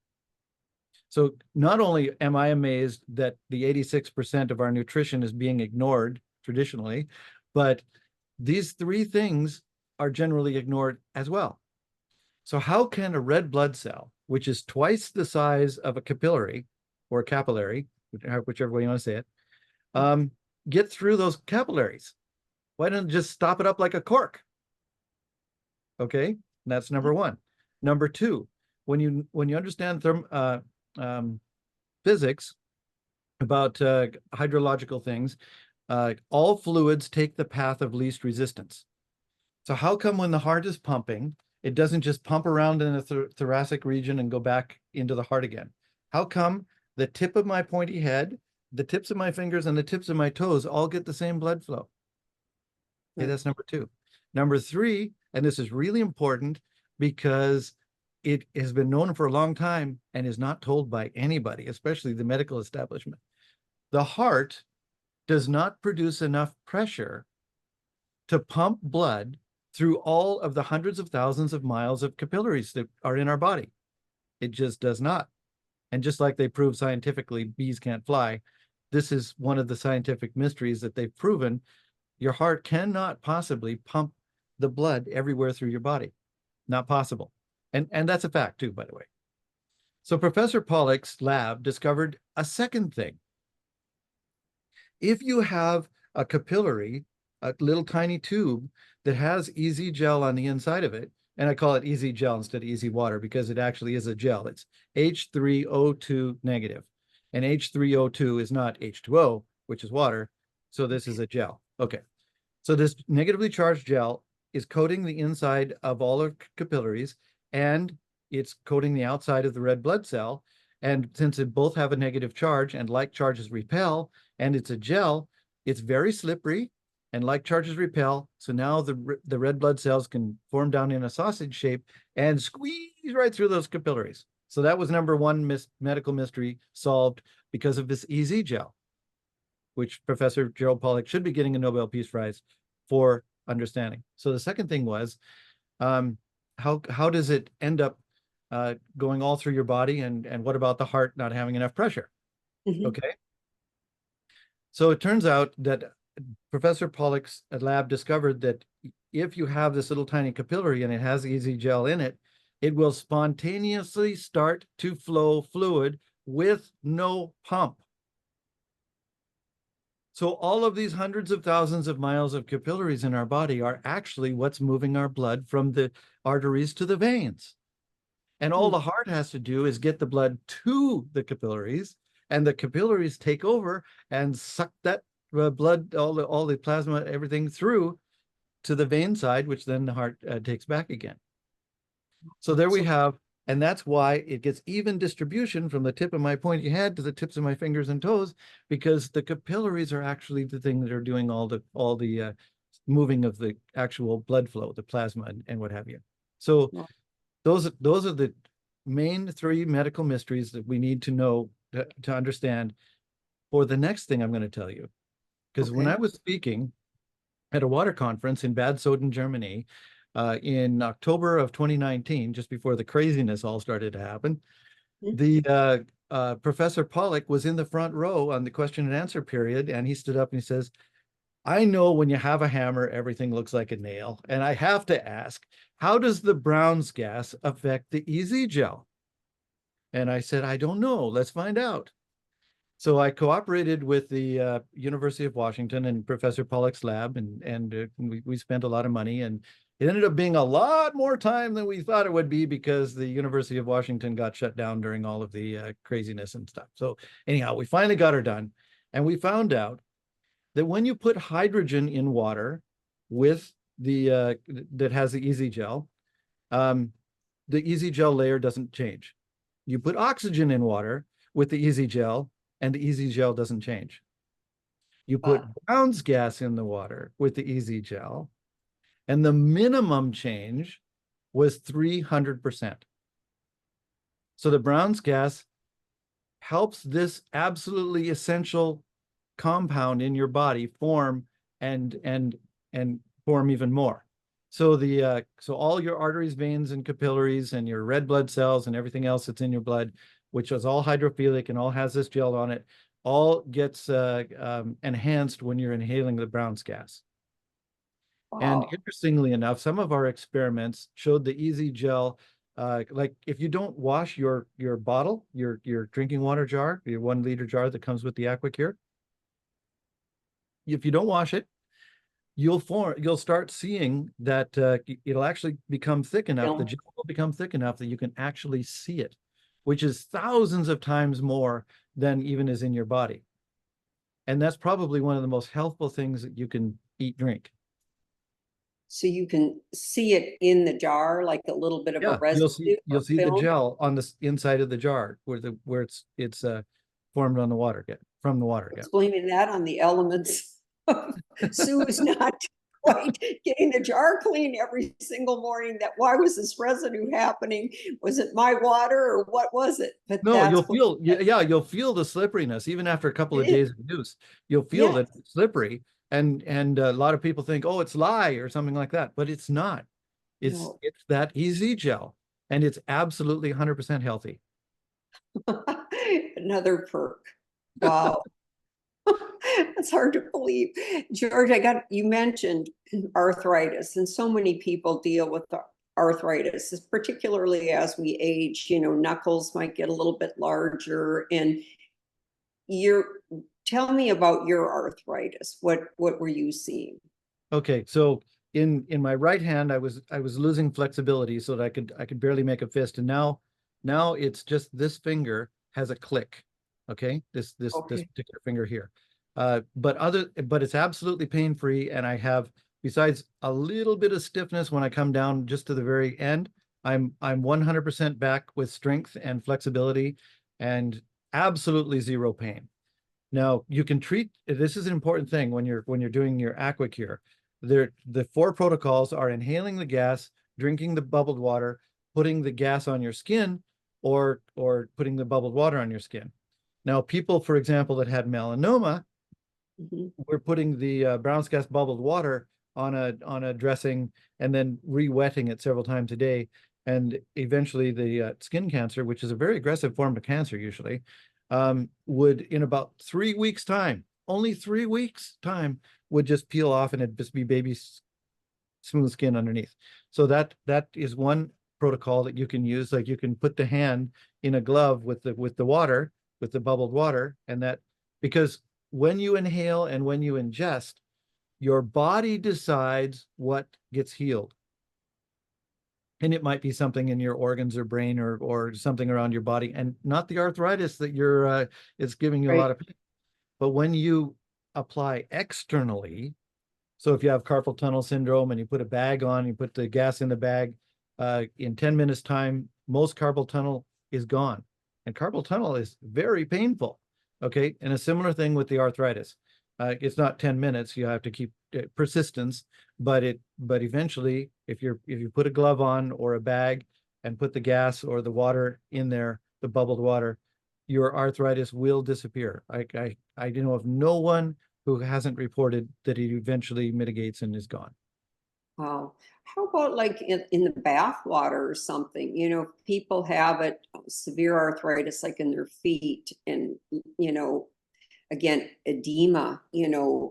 So not only am I amazed that the 86% of our nutrition is being ignored traditionally, but these 3 things are generally ignored as well. So how can a red blood cell, which is twice the size of a capillary or a capillary, whichever way you want to say it, get through those capillaries? Why don't it just stop it up like a cork? Okay, that's number 1. Number 2, when you understand physics about hydrological things, all fluids take the path of least resistance. So how come when the heart is pumping, it doesn't just pump around in the thoracic region and go back into the heart again? How come the tip of my pointy head, the tips of my fingers, and the tips of my toes all get the same blood flow? Okay, that's number two. Number three, and this is really important because it has been known for a long time and is not told by anybody, especially the medical establishment. The heart does not produce enough pressure to pump blood through all of the hundreds of thousands of miles of capillaries that are in our body. It just does not. And just like they prove scientifically bees can't fly, this is one of the scientific mysteries that they've proven. Your heart cannot possibly pump the blood everywhere through your body. Not possible. And that's a fact too, by the way. So Professor Pollack's lab discovered a second thing. If you have a capillary, a little tiny tube that has easy gel on the inside of it, and I call it easy gel instead of easy water because it actually is a gel. It's H3O2 negative. And H3O2 is not H2O, which is water. So this is a gel. Okay. So this negatively charged gel is coating the inside of all our capillaries, and it's coating the outside of the red blood cell. And since it both have a negative charge and like charges repel, and it's a gel, it's very slippery and like charges repel. So now the red blood cells can form down in a sausage shape and squeeze right through those capillaries. So that was number one medical mystery solved because of this easy gel, which Professor Gerald Pollack should be getting a Nobel Peace Prize for understanding. So the second thing was, how does it end up going all through your body, and what about the heart not having enough pressure? Okay. So it turns out that Professor Pollack's lab discovered that if you have this little tiny capillary and it has easy gel in it, it will spontaneously start to flow fluid with no pump. So all of these hundreds of thousands of miles of capillaries in our body are actually what's moving our blood from the arteries to the veins. And all the heart has to do is get the blood to the capillaries, and the capillaries take over and suck that blood, all the plasma, everything through to the vein side, which then the heart takes back again. So there we have, and that's why it gets even distribution from the tip of my pointy head to the tips of my fingers and toes, because the capillaries are actually the thing that are doing all the moving of the actual blood flow, the plasma and what have you. So those are the main three medical mysteries that we need to know to understand for the next thing I'm going to tell you. Because when I was speaking at a water conference in Bad Soden, Germany, in October of 2019, just before the craziness all started to happen, the Professor Pollack was in the front row on the question and answer period, and he stood up and he says, I know when you have a hammer, everything looks like a nail. And I have to ask, how does the Brown's gas affect the easy gel? And I said, I don't know. Let's find out. So I cooperated with the University of Washington and Professor Pollack's lab, and we spent a lot of money, and it ended up being a lot more time than we thought it would be because the University of Washington got shut down during all of the craziness and stuff. So anyhow, we finally got her done, and we found out that when you put hydrogen in water with the that has the easy gel, the easy gel layer doesn't change. You put oxygen in water with the easy gel, and the easy gel doesn't change. You put Brown's gas in the water with the easy gel, and the minimum change was 300%. So the Brown's gas helps this absolutely essential compound in your body form and form even more. So so all your arteries, veins, and capillaries, and your red blood cells, and everything else that's in your blood, which is all hydrophilic and all has this gel on it, all gets enhanced when you're inhaling the Brown's gas. And interestingly enough, some of our experiments showed the easy gel, like if you don't wash your bottle, your drinking water jar, your 1 liter jar that comes with the AquaCure, if you don't wash it, you'll start seeing that it'll actually become thick enough, the gel will become thick enough that you can actually see it, which is thousands of times more than even is in your body. And that's probably one of the most healthful things that you can drink. So you can see it in the jar, like a little bit of a residue. You'll see the gel on the inside of the jar where it's formed on the water from the water. Blaming that on the elements. Sue's not Right, getting the jar clean every single morning. That why was this residue happening? Was it my water or what was it? But No, that's you'll what feel, yeah, you'll feel the slipperiness even after a couple it of is. days of use. You'll feel Yes. that it's slippery, and a lot of people think, oh, it's lye or something like that, but it's not. No. It's that easy gel, and it's absolutely 100% healthy. Another perk. Wow. It's hard to believe. George, you mentioned arthritis, and so many people deal with arthritis, particularly as we age. Knuckles might get a little bit larger. And you're tell me about your arthritis. What were you seeing? Okay, so in my right hand, I was losing flexibility so that I could barely make a fist, and now it's just this finger has a click. Okay, this Okay. particular finger here, but it's absolutely pain free, and I have, besides a little bit of stiffness when I come down just to the very end, I'm 100% back with strength and flexibility, and absolutely zero pain. Now you can treat, this is an important thing when you're doing your aqua cure. The four protocols are inhaling the gas, drinking the bubbled water, putting the gas on your skin, or putting the bubbled water on your skin. Now, people, for example, that had melanoma, Mhm. we're putting the Brown's gas bubbled water on a dressing and then re-wetting it several times a day. And eventually the skin cancer, which is a very aggressive form of cancer usually, would, in about 3 weeks time, only 3 weeks time, would just peel off, and it'd just be baby smooth skin underneath. So that is one protocol that you can use. Like, you can put the hand in a glove with the water, with the bubbled water, and that, because when you inhale and when you ingest, your body decides what gets healed. And it might be something in your organs or brain, or something around your body, and not the arthritis that you're it's giving you a Right. lot of pain. But when you apply externally, so if you have carpal tunnel syndrome and you put a bag on, you put the gas in the bag, in 10 minutes time, most carpal tunnel is gone. And carpal tunnel is very painful. Okay. And a similar thing with the arthritis. It's not 10 minutes. You have to keep persistence, but eventually, if you put a glove on or a bag and put the gas or the water in there, the bubbled water, your arthritis will disappear. I know of no one who hasn't reported that it eventually mitigates and is gone. Wow. How about like in the bath water or something? People have it, severe arthritis, like in their feet, and, again, edema,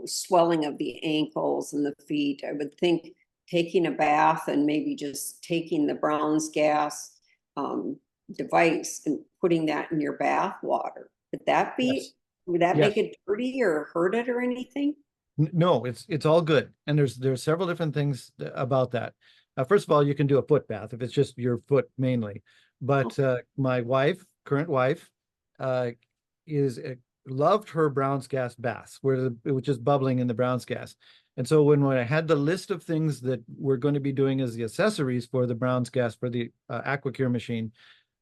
swelling of the ankles and the feet. I would think taking a bath and maybe just taking the Brown's gas device and putting that in your bath water. Yes. Would that make Yes. it dirty or hurt it or anything? No, it's all good. And there's several different things about that. First of all, you can do a foot bath if it's just your foot mainly. But my current wife, uh, is loved her Brown's gas baths, where it was just bubbling in the Brown's gas. And so when I had the list of things that we're going to be doing as the accessories for the Brown's gas for the AquaCure machine,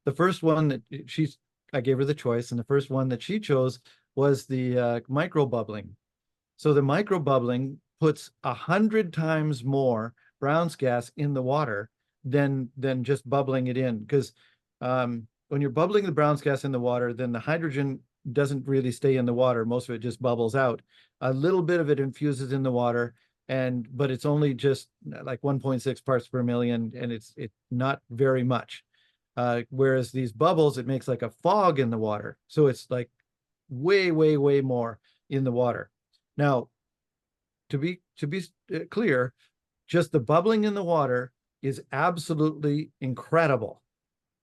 the first one that I gave her the choice, and the first one that she chose was the micro bubbling. So the micro bubbling puts 100 times more Brown's gas in the water than just bubbling it in. Because when you're bubbling the Brown's gas in the water, then the hydrogen doesn't really stay in the water. Most of it just bubbles out. A little bit of it infuses in the water, but it's only just like 1.6 parts per million, and it's not very much. Whereas these bubbles, it makes like a fog in the water. So it's like way, way, way more in the water. Now, to be clear, just the bubbling in the water is absolutely incredible.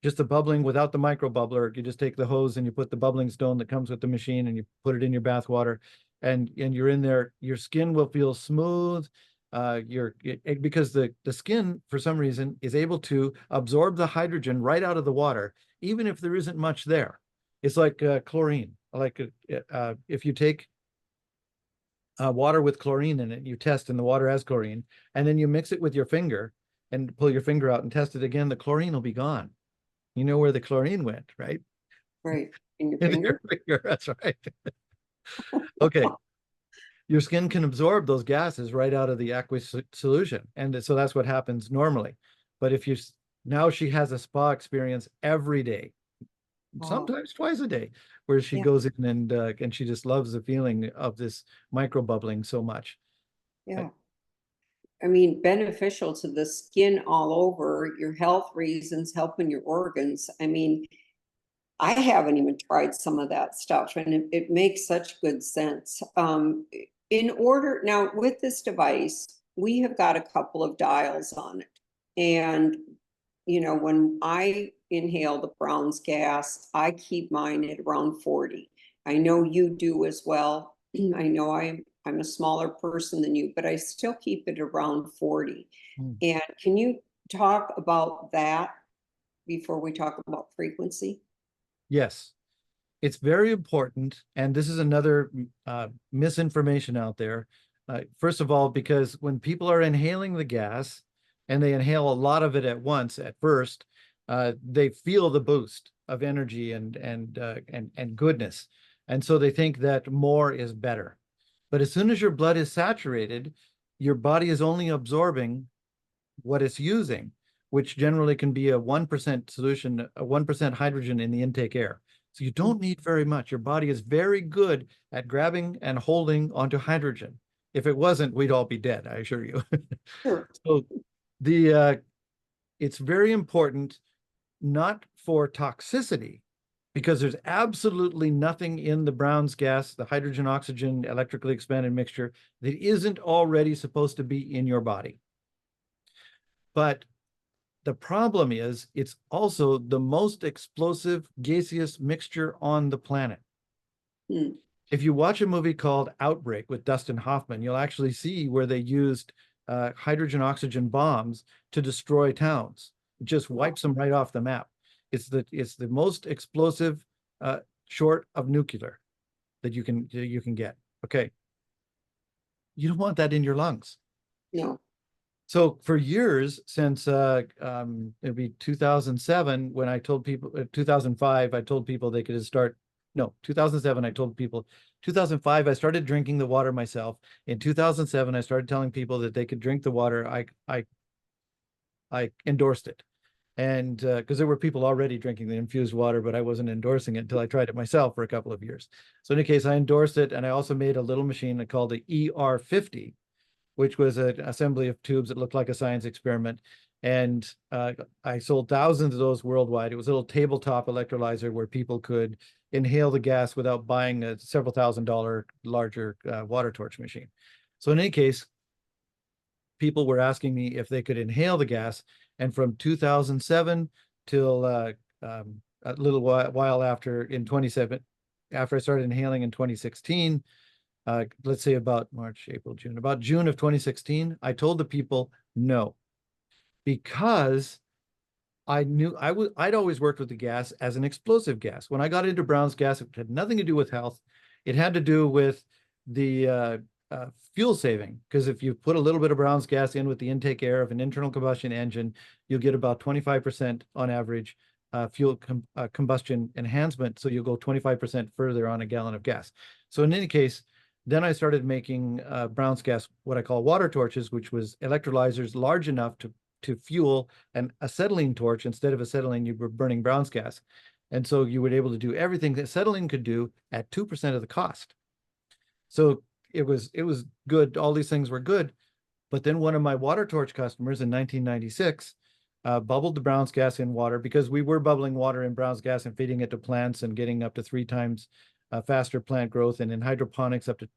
Just the bubbling without the micro bubbler, you just take the hose and you put the bubbling stone that comes with the machine and you put it in your bath water, and you're in there. Your skin will feel smooth. Because the skin, for some reason, is able to absorb the hydrogen right out of the water, even if there isn't much there. It's like chlorine. Like if you take water with chlorine in it, you test, and the water has chlorine, and then you mix it with your finger and pull your finger out and test it again, the chlorine will be gone. You know where the chlorine went, right? Right. In your In your finger? finger, that's right. Okay. your skin can absorb those gases right out of the aqueous solution. And so that's what happens normally. But if you, now she has a spa experience every day, Oh, sometimes twice a day, where she yeah, goes in and she just loves the feeling of this micro bubbling so much. yeah. I mean, beneficial to the skin all over, your health reasons, helping your organs. I mean, I haven't even tried some of that stuff, and it makes such good sense. In order now with this device, we have got a couple of dials on it. And, you know, when I inhale the Brown's gas, I keep mine at around 40. I know you do as well. I know I'm a smaller person than you, but I still keep it around 40. Mm. And can you talk about that before we talk about frequency? Yes, it's very important. And this is another misinformation out there. First of all, because when people are inhaling the gas and they inhale a lot of it at once at first, they feel the boost of energy and goodness. And so they think that more is better. But as soon as your blood is saturated, your body is only absorbing what it's using, which generally can be a 1% solution, a 1% hydrogen in the intake air. So you don't need very much. Your body is very good at grabbing and holding onto hydrogen. If it wasn't, we'd all be dead, I assure you. Sure. So the it's very important, not for toxicity, because there's absolutely nothing in the Brown's gas, the hydrogen oxygen electrically expanded mixture, that isn't already supposed to be in your body. But the problem is it's also the most explosive gaseous mixture on the planet. Hmm. If you watch a movie called Outbreak with Dustin Hoffman, you'll actually see where they used hydrogen oxygen bombs to destroy towns. It just wipes them right off the map. It's the most explosive short of nuclear that you can get. Okay. You don't want that in your lungs. No. So for years, since it'd be 2007, when I told people, 2005, I told people they could start, no, 2007, I told people, 2005, I started drinking the water myself. In 2007, I started telling people that they could drink the water. I endorsed it. And because there were people already drinking the infused water, but I wasn't endorsing it until I tried it myself for a couple of years. So in any case, I endorsed it. And I also made a little machine called the ER50, which was an assembly of tubes that looked like a science experiment. And I sold thousands of those worldwide. It was a little tabletop electrolyzer where people could inhale the gas without buying a several $1,000 larger water torch machine. So in any case, people were asking me if they could inhale the gas. And from 2007 till a little while after, in 27, after I started inhaling in 2016, let's say about March, April, June, about June of 2016, I told the people no, because I knew I'd always worked with the gas as an explosive gas. When I got into Brown's gas, it had nothing to do with health. It had to do with the fuel saving, because if you put a little bit of Brown's gas in with the intake air of an internal combustion engine, you'll get about 25% on average fuel combustion enhancement. So you'll go 25% further on a gallon of gas. So in any case, then I started making Brown's gas, what I call water torches, which was electrolyzers large enough to fuel an acetylene torch. Instead of acetylene, you were burning Brown's gas. And so you were able to do everything that acetylene could do at 2% of the cost. So it was good. All these things were good. But then one of my water torch customers in 1996 bubbled the Brown's gas in water, because we were bubbling water in Brown's gas and feeding it to plants and getting up to 3 times faster plant growth, and in hydroponics up to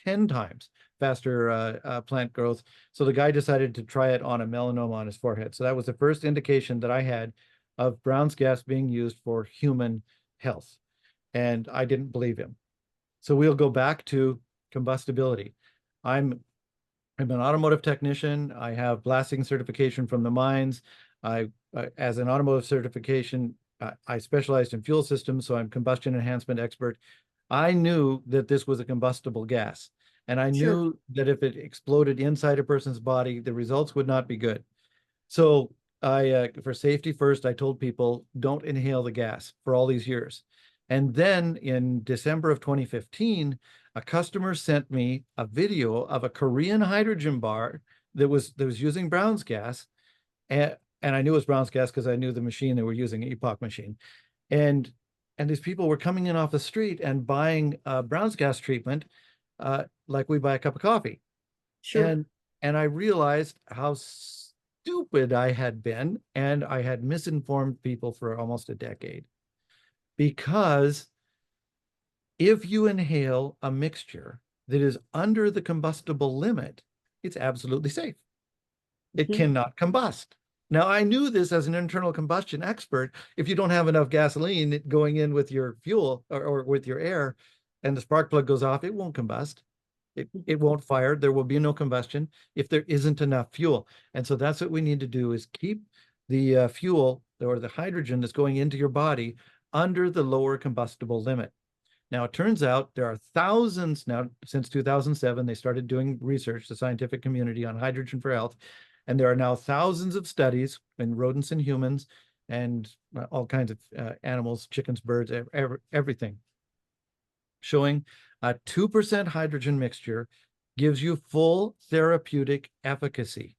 10 times faster plant growth. So the guy decided to try it on a melanoma on his forehead. So that was the first indication that I had of Brown's gas being used for human health. And I didn't believe him. So we'll go back to combustibility. I'm an automotive technician. I have blasting certification from the mines. As an automotive certification, I specialized in fuel systems, so I'm combustion enhancement expert. I knew that this was a combustible gas, and I Sure. knew that if it exploded inside a person's body, the results would not be good. So for safety first, I told people don't inhale the gas for all these years. And then in December of 2015, a customer sent me a video of a Korean hydrogen bar that was using Brown's gas. And I knew it was Brown's gas because I knew the machine they were using, Epoch machine. And these people were coming in off the street and buying Brown's gas treatment like we buy a cup of coffee. Sure. And I realized how stupid I had been, and I had misinformed people for almost a decade. Because if you inhale a mixture that is under the combustible limit, it's absolutely safe. It Mhm. cannot combust. Now, I knew this as an internal combustion expert. If you don't have enough gasoline going in with your fuel or with your air, and the spark plug goes off, it won't combust. It won't fire. There will be no combustion if there isn't enough fuel. And so that's what we need to do, is keep the fuel or the hydrogen that's going into your body under the lower combustible limit. Now, it turns out there are thousands now, since 2007, they started doing research, the scientific community, on hydrogen for health. And there are now thousands of studies in rodents and humans and all kinds of animals, chickens, birds, everything, showing a 2% hydrogen mixture gives you full therapeutic efficacy.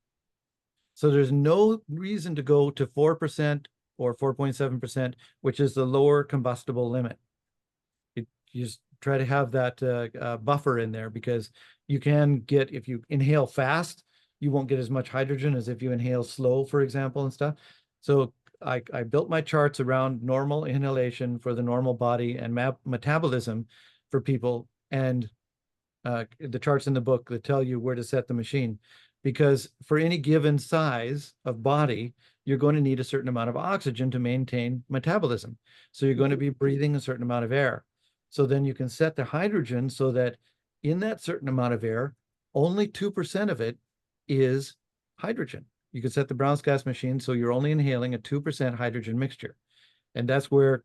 So there's no reason to go to 4% or 4.7%, which is the lower combustible limit. You just try to have that buffer in there, because you can get, if you inhale fast, you won't get as much hydrogen as if you inhale slow, for example, and stuff. So I built my charts around normal inhalation for the normal body and metabolism for people, and the charts in the book that tell you where to set the machine. Because for any given size of body, you're going to need a certain amount of oxygen to maintain metabolism. So you're going to be breathing a certain amount of air. So then you can set the hydrogen so that in that certain amount of air, only 2% of it is hydrogen. You can set the Brown's gas machine so you're only inhaling a 2% hydrogen mixture. And that's where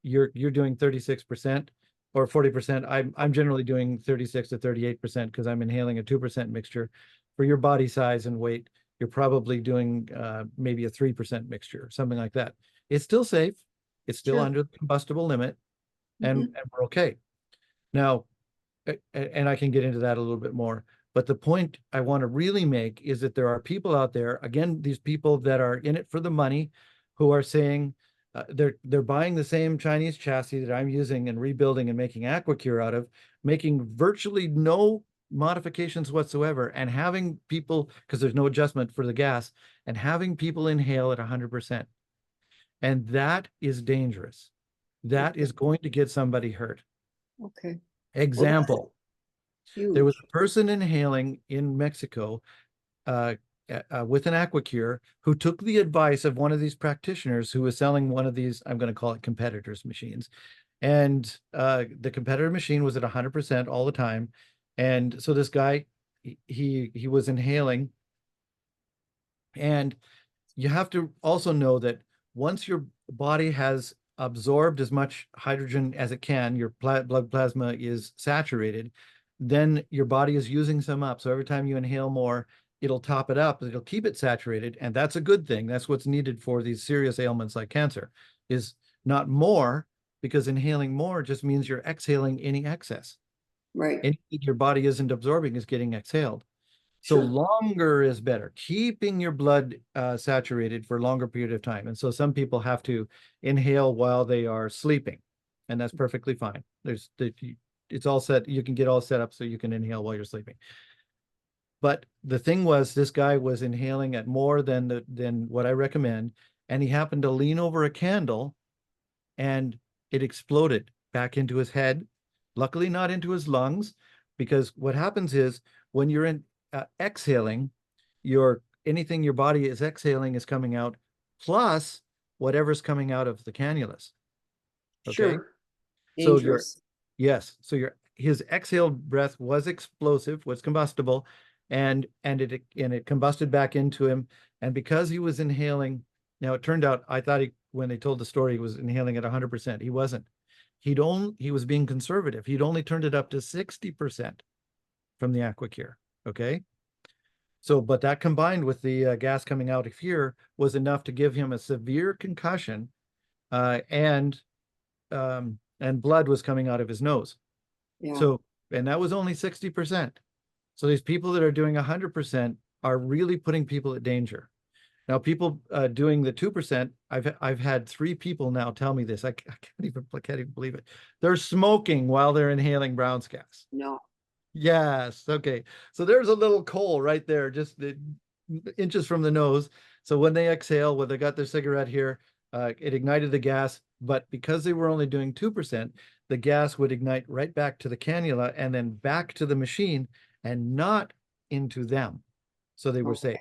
you're doing 36% or 40%. I'm generally doing 36 to 38% because I'm inhaling a 2% mixture. For your body size and weight, you're probably doing maybe a 3% mixture, something like that. It's still safe. It's still Sure. under the combustible limit, and Mhm. we're okay. Now, and I can get into that a little bit more. But the point I want to really make is that there are people out there, again, these people that are in it for the money, who are saying they're buying the same Chinese chassis that I'm using and rebuilding and making Aquacure out of, making virtually no modifications whatsoever, and having people, because there's no adjustment for the gas, and having people inhale at 100%. And that is dangerous. That Okay. is going to get somebody hurt. Okay. Well, that's Example, there was huge. a person inhaling in Mexico with an Aquacure who took the advice of one of these practitioners who was selling one of these, I'm going to call it competitors machines. And the competitor machine was at 100% all the time. And so this guy, he was inhaling. And you have to also know that once your body has absorbed as much hydrogen as it can, your blood plasma is saturated, then your body is using some up. So every time you inhale more, it'll top it up, it'll keep it saturated. And that's a good thing. That's what's needed for these serious ailments like cancer, is not more, because inhaling more just means you're exhaling any excess. Right. Anything your body isn't absorbing is getting exhaled. So Sure. longer is better, keeping your blood saturated for a longer period of time. And so some people have to inhale while they are sleeping, and that's perfectly fine. It's all set. You can get all set up so you can inhale while you're sleeping. But the thing was, this guy was inhaling at more than what I recommend, and he happened to lean over a candle, and it exploded back into his head. Luckily, not into his lungs, because what happens is when you're exhaling, anything your body is exhaling is coming out, plus whatever's coming out of the cannulas. Okay, Sure. so Dangerous. his exhaled breath was explosive, was combustible, and it combusted back into him. And because he was inhaling, now it turned out, I thought when they told the story, he was inhaling at 100%. He wasn't. He was being conservative. He'd only turned it up to 60% from the Aquacure. Okay. So, but that combined with the gas coming out of here was enough to give him a severe concussion, and and blood was coming out of his nose. Yeah. So, and that was only 60%. So these people that are doing 100% are really putting people at danger. Now, people doing the 2%, I've had 3 people now tell me this. I can't even believe it. They're smoking while they're inhaling Brown's gas. No. Yes. Okay. So there's a little coal right there, just inches from the nose. So when they exhale, when they got their cigarette here, it ignited the gas. But because they were only doing 2%, the gas would ignite right back to the cannula and then back to the machine and not into them. So they were Okay. safe.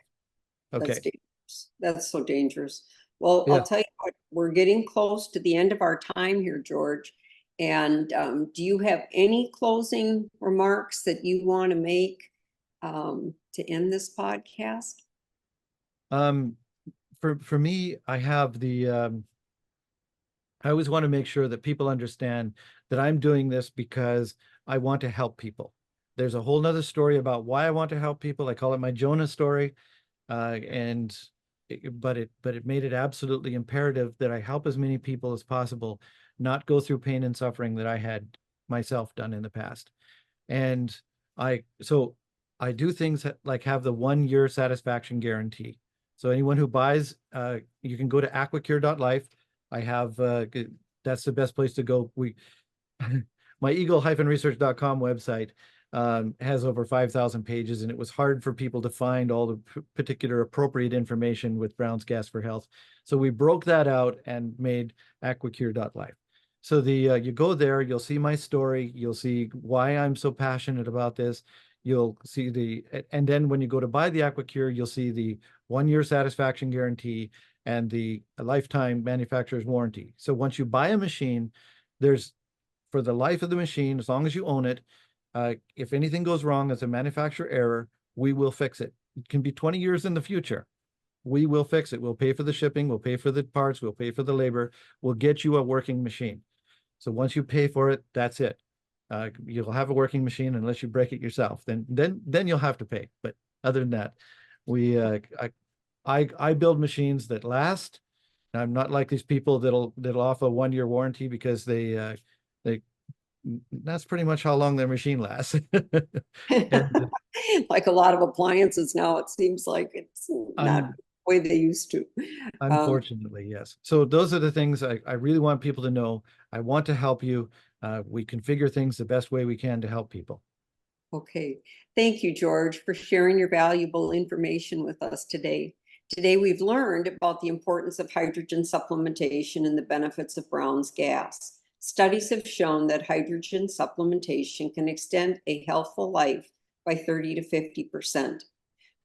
Okay. That's dangerous. That's so dangerous. Well, Yeah. I'll tell you what, we're getting close to the end of our time here, George. And do you have any closing remarks that you want to make to end this podcast? For me, I have I always want to make sure that people understand that I'm doing this because I want to help people. There's a whole nother story about why I want to help people. I call it my Jonah story. But it made it absolutely imperative that I help as many people as possible not go through pain and suffering that I had myself done in the past. And so I do things like have the 1-year satisfaction guarantee. So anyone who buys, you can go to aquacure.life. I have that's the best place to go. My eagle-research.com website has over 5,000 pages, and it was hard for people to find all the particular appropriate information with Brown's Gas for Health. So we broke that out and made aquacure.life. So you go there, you'll see my story, you'll see why I'm so passionate about this. You'll see and then when you go to buy the AquaCure, you'll see the 1-year satisfaction guarantee and the lifetime manufacturer's warranty. So once you buy a machine, there's, for the life of the machine, as long as you own it, if anything goes wrong as a manufacturer error, we will fix it. It can be 20 years in the future. We will fix it. We'll pay for the shipping. We'll pay for the parts. We'll pay for the labor. We'll get you a working machine. So once you pay for it, that's it. You'll have a working machine unless you break it yourself. Then you'll have to pay. But other than that, I build machines that last. I'm not like these people that'll offer a 1-year warranty because that's pretty much how long their machine lasts. And, Like a lot of appliances now, it seems like it's not the way they used to. Unfortunately, yes. So those are the things I really want people to know. I want to help you. We configure things the best way we can to help people. Okay. Thank you, George, for sharing your valuable information with us today. Today, we've learned about the importance of hydrogen supplementation and the benefits of Brown's gas. Studies have shown that hydrogen supplementation can extend a healthful life by 30 to 50%.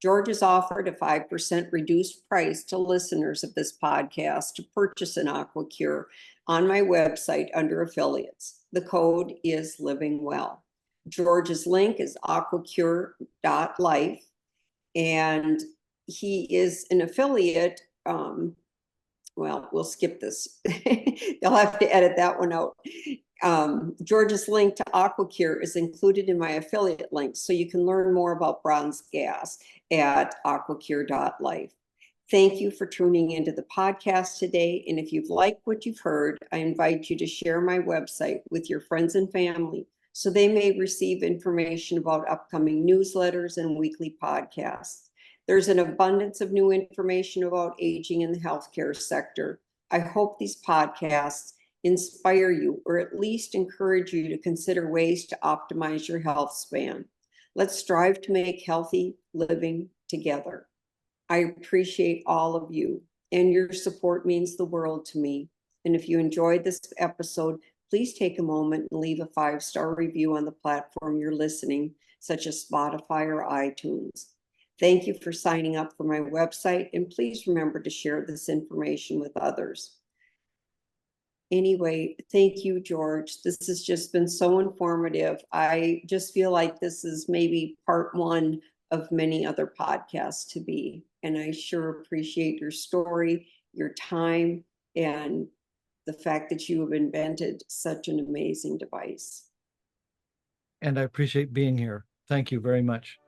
George has offered a 5% reduced price to listeners of this podcast to purchase an AquaCure on my website under affiliates. The code is Living Well. George's link is aquacure.life, and he is an affiliate. Well, we'll skip this. They'll have to edit that one out. George's link to AquaCure is included in my affiliate links, so you can learn more about Brown's gas at aquacure.life. Thank you for tuning into the podcast today. And if you've liked what you've heard, I invite you to share my website with your friends and family so they may receive information about upcoming newsletters and weekly podcasts. There's an abundance of new information about aging in the healthcare sector. I hope these podcasts inspire you or at least encourage you to consider ways to optimize your health span. Let's strive to make healthy living together. I appreciate all of you, and your support means the world to me. And if you enjoyed this episode, please take a moment and leave a 5-star review on the platform you're listening, such as Spotify or iTunes. Thank you for signing up for my website, and please remember to share this information with others. Anyway, thank you, George. This has just been so informative. I just feel like this is maybe part 1 of many other podcasts to be. And I sure appreciate your story, your time, and the fact that you have invented such an amazing device. And I appreciate being here. Thank you very much.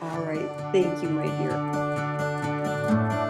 All right. Thank you, my dear.